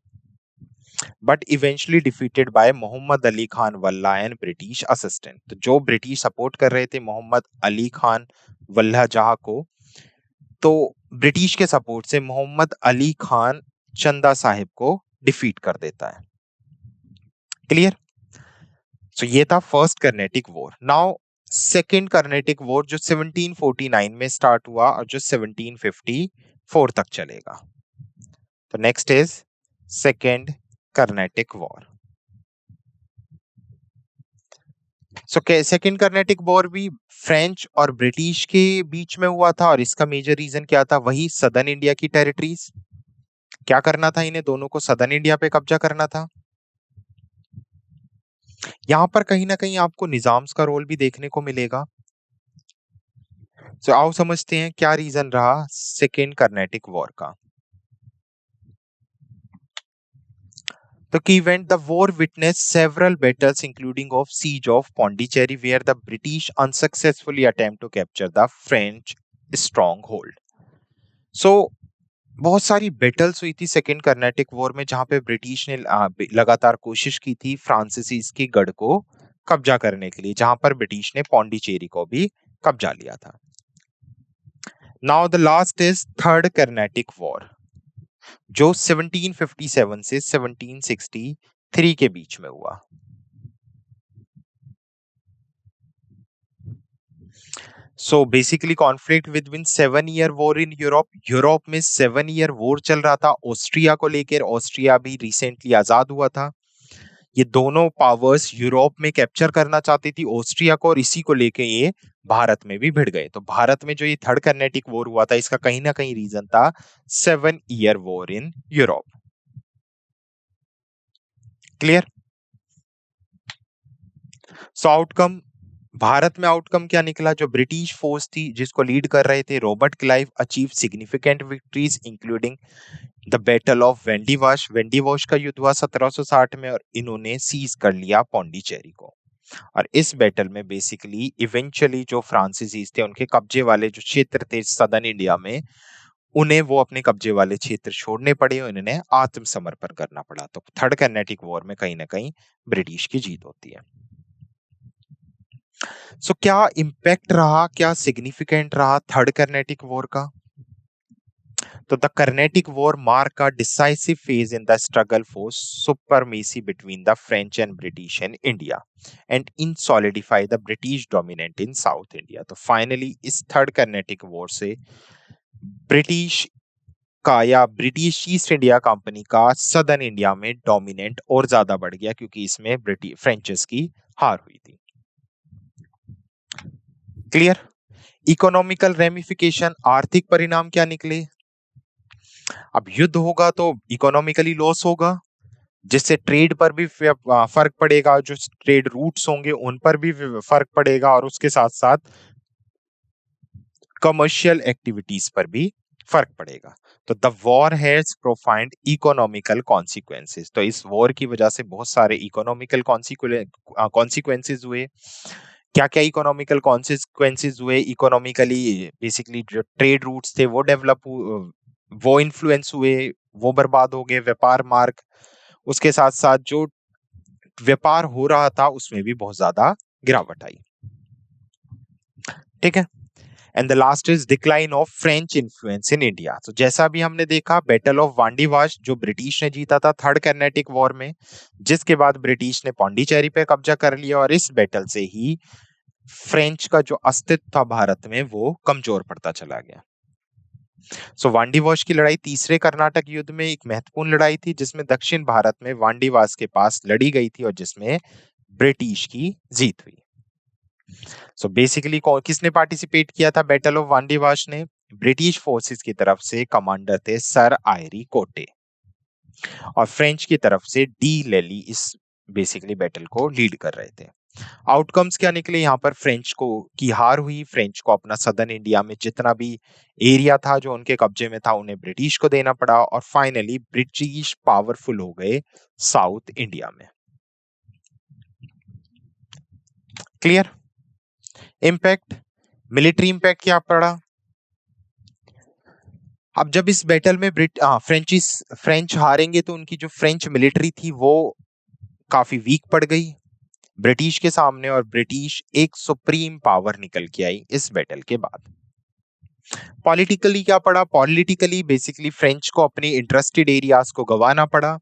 but eventually defeated by Mohammad Ali Khan Walla and British assistant. तो जो ब्रिटिश सपोर्ट कर रहे थे मोहम्मद अली खान वल्ला जहा को, तो ब्रिटिश के सपोर्ट से मोहम्मद अली खान चंदा साहिब को डिफीट कर देता है। क्लियर। ये था first Carnatic war. Now second Carnatic war जो 1749 में स्टार्ट हुआ और जो 1754 तक चलेगा। तो next is second Carnatic war. Second Carnatic war भी फ्रेंच और ब्रिटिश के बीच में हुआ था, और इसका मेजर रीजन क्या था, वही सदर्न इंडिया की टेरिटरीज। क्या करना था इन्हें दोनों को, सदर्न इंडिया पे कब्जा करना था। यहां पर कहीं ना कहीं आपको निजाम्स का रोल भी देखने को मिलेगा। आओ समझते हैं क्या रीजन रहा सेकेंड कर्नेटिक वॉर का। The key event, the war witnessed several battles including of siege of Pondicherry where the British unsuccessfully attempt to capture the French stronghold. बहुत सारी बैटल्स हुई थी सेकेंड कर्नाटिक वॉर में, जहां पे British ने लगातार कोशिश की थी फ्रांसीसीज के गढ़ को कब्जा करने के लिए, जहां पर ब्रिटिश ने पौंडीचेरी को भी कब्जा लिया था। Now the last is third Carnatic war, जो 1757 से 1763 के बीच में हुआ। Basically conflict with 7 year war in Europe. Europe में 7 ईयर वॉर चल रहा था ऑस्ट्रिया को लेकर। ऑस्ट्रिया भी रिसेंटली आजाद हुआ था। ये दोनों पावर्स यूरोप में कैप्चर करना चाहती थी ऑस्ट्रिया को, और इसी को लेके ये भारत में भी भिड़ गए। तो भारत में जो ये थर्ड कर्नेटिक वॉर हुआ था, इसका कहीं ना कहीं रीजन था 7 year war in Europe. Clear. Outcome, Bharat में आउटकम क्या निकला, जो ब्रिटिश फोर्स थी जिसको लीड कर रहे थे Robert Clive, achieve significant victories including the battle of Wandiwash. Wandiwash का युद्ध हुआ 1760 में, और इन्होंने सीज कर लिया पौंडीचेरी को। और इस बैटल में बेसिकली इवेंचुअली जो फ्रांसीसीज थे, उनके कब्जे वाले जो क्षेत्र थे सदर्न इंडिया में, उन्हें वो अपने कब्जे वाले क्षेत्र छोड़ने पड़े और इन्हें आत्मसमर्पण करना पड़ा। तो थर्ड कर्नेटिक वॉर में कहीं ना कहीं ब्रिटिश की जीत होती है। क्या इंपैक्ट रहा, क्या सिग्निफिकेंट रहा थर्ड कर्नेटिक वॉर का। तो the Carnatic war mark a decisive phase in the struggle for supremacy between the French and British in India and in solidify the British dominant in south India. तो finally इस third Carnatic war से British का या British east India company का southern India में dominant और ज्यादा बढ़ गया, क्योंकि इसमें ब्रिटिश फ्रेंचेस की हार हुई थी। क्लियर। इकोनॉमिकल रेमिफिकेशन, आर्थिक परिणाम क्या निकले। अब युद्ध होगा तो इकोनॉमिकली लॉस होगा, जिससे ट्रेड पर भी फर्क पड़ेगा, जो ट्रेड रूट्स होंगे उन पर भी फर्क पड़ेगा, और उसके साथ साथ कमर्शियल एक्टिविटीज पर भी फर्क पड़ेगा। तो the war has profound economical consequences. तो इस वॉर की वजह से बहुत सारे इकोनॉमिकल कॉन्सिक्वेंसेस हुए। क्या क्या इकोनॉमिकल कॉन्सिक्वेंसेस हुए, इकोनॉमिकली बेसिकली जो ट्रेड रूट्स थे वो डेवलप, वो इन्फ्लुएंस हुए, वो बर्बाद हो गए, व्यापार मार्ग। उसके साथ साथ जो व्यापार हो रहा था उसमें भी बहुत ज्यादा गिरावट आई। ठीक है। And the last is decline of French influence in India. तो जैसा भी हमने देखा, बैटल ऑफ वांडीवाश जो ब्रिटिश ने जीता था थर्ड कर्नाटिक वॉर में, जिसके बाद ब्रिटिश ने पौंडीचेरी पे कब्जा कर लिया, और इस बैटल से ही फ्रेंच का जो अस्तित्व था भारत में वो कमजोर पड़ता चला गया। सो वांडीवाश की लड़ाई तीसरे कर्नाटक युद्ध में एक महत्वपूर्ण लड़ाई थी, जिसमें दक्षिण भारत में वांडीवास के पास लड़ी गई थी और जिसमें ब्रिटिश की जीत हुई। सो बेसिकली किसने पार्टिसिपेट किया था बैटल ऑफ वांडीवाश ने? ब्रिटिश फोर्सेस की तरफ से कमांडर थे सर आयरी कोटे, और फ्रेंच की तरफ से डी लेली इस बेसिकली बैटल को लीड कर रहे थे। आउटकम्स क्या निकले यहाँ पर? फ्रेंच को की हार हुई। फ्रेंच को अपना सदर्न इंडिया में जितना भी एरिया था जो उनके कब्जे में था उन्हें ब्रिटिश को देना पड़ा, और फाइनली ब्रिटिश पावरफुल हो गए साउथ इंडिया में। क्लियर? इम्पैक्ट, मिलिट्री इम्पैक्ट क्या पड़ा? अब जब इस बैटल में फ्रेंच हारेंगे तो उनकी जो फ्रेंच मिलिट्री थी वो काफी वीक पड़ गई ब्रिटिश के सामने, और ब्रिटिश एक सुप्रीम पावर निकल के आई इस बैटल के बाद। पॉलिटिकली क्या पड़ा? पॉलिटिकली बेसिकली फ्रेंच को अपने इंटरेस्टेड एरियाज को गंवाना पड़ा।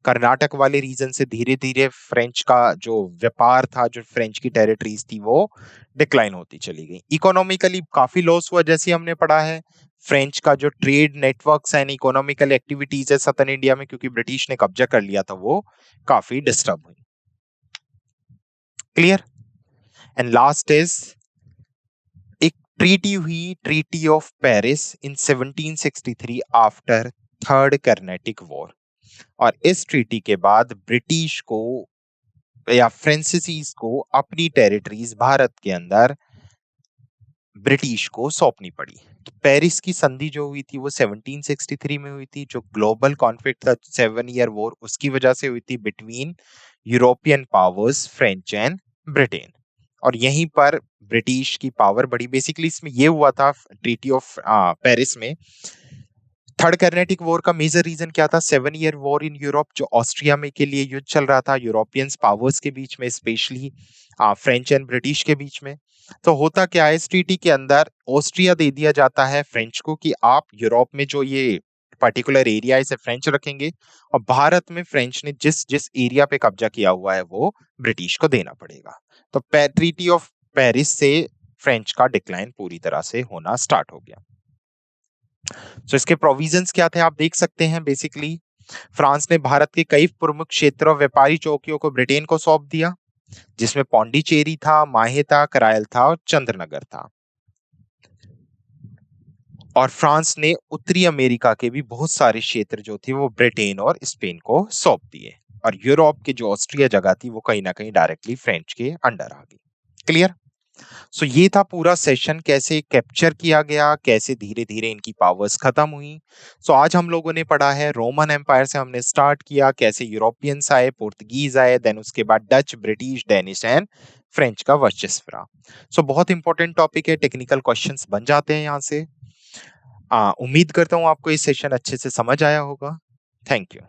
कर्नाटक वाले रीजन से धीरे धीरे फ्रेंच का जो व्यापार था, जो फ्रेंच की टेरिटरीज थी, वो डिक्लाइन होती चली गई। इकोनॉमिकली काफी लॉस हुआ, जैसे हमने पढ़ा है। फ्रेंच का जो trade networks and economical activities है सदर्न इंडिया में, क्योंकि ब्रिटिश ने कब्जा कर लिया था, वो काफी डिस्टर्ब हुई। क्लियर? एंड लास्ट इज एक ट्रीटी हुई, treaty of Paris in 1763 after third Carnatic war, और इस ट्रीटी के बाद ब्रिटिश को या फ्रांसीसीज को अपनी टेरिटरीज भारत के अंदर ब्रिटिश को सौंपनी पड़ी। तो पेरिस की संधि जो हुई थी वो 1763 में हुई थी, जो ग्लोबल कॉन्फ्लिक्ट था 7 ईयर वॉर, उसकी वजह से हुई थी between European powers French and Britain, और यहीं पर ब्रिटिश की पावर बढ़ी। बेसिकली इसमें ये हुआ था ट्रीटी ऑफ पेरिस में। थर्ड कर्नाटिक वॉर का मेजर रीजन क्या था? 7 ईयर वॉर इन यूरोप, जो ऑस्ट्रिया में के लिए युद्ध चल रहा था यूरोपियन पावर्स के बीच में, स्पेशली फ्रेंच एंड ब्रिटिश के बीच में। तो होता क्या है, इस ट्रीटी के अंदर ऑस्ट्रिया दे दिया जाता है फ्रेंच को कि आप यूरोप में जो ये पर्टिकुलर एरिया है इसे फ्रेंच रखेंगे, और भारत में फ्रेंच ने जिस जिस एरिया पे कब्जा किया हुआ है वो ब्रिटिश को देना पड़ेगा। तो ट्रीटी ऑफ पेरिस से फ्रेंच का डिक्लाइन पूरी तरह से होना स्टार्ट हो गया। सो इसके प्रोविजंस क्या थे आप देख सकते हैं। बेसिकली फ्रांस ने भारत के कई प्रमुख क्षेत्रों और व्यापारी चौकियों को ब्रिटेन को सौंप दिया, जिसमें पौंडीचेरी था, माहे था, करायल था और चंद्रनगर था। और फ्रांस ने उत्तरी अमेरिका के भी बहुत सारे क्षेत्र जो थे वो ब्रिटेन और स्पेन को सौंप दिए, और यूरोप के जो ऑस्ट्रिया जगह थी वो कहीं ना कहीं डायरेक्टली फ्रेंच के अंडर आ गई। क्लियर? सो ये था पूरा सेशन, कैसे कैप्चर किया गया, कैसे धीरे धीरे इनकी पावर्स खत्म हुई। सो आज हम लोगों ने पढ़ा है रोमन एम्पायर से हमने स्टार्ट किया, कैसे यूरोपियंस आए, पुर्तगीज आए, देन उसके बाद Dutch, British, Danish and French का वर्चस्व रहा। सो बहुत इंपॉर्टेंट टॉपिक है, टेक्निकल क्वेश्चंस बन जाते हैं यहाँ से। उम्मीद करता हूँ आपको ये सेशन अच्छे से समझ आया होगा। Thank you.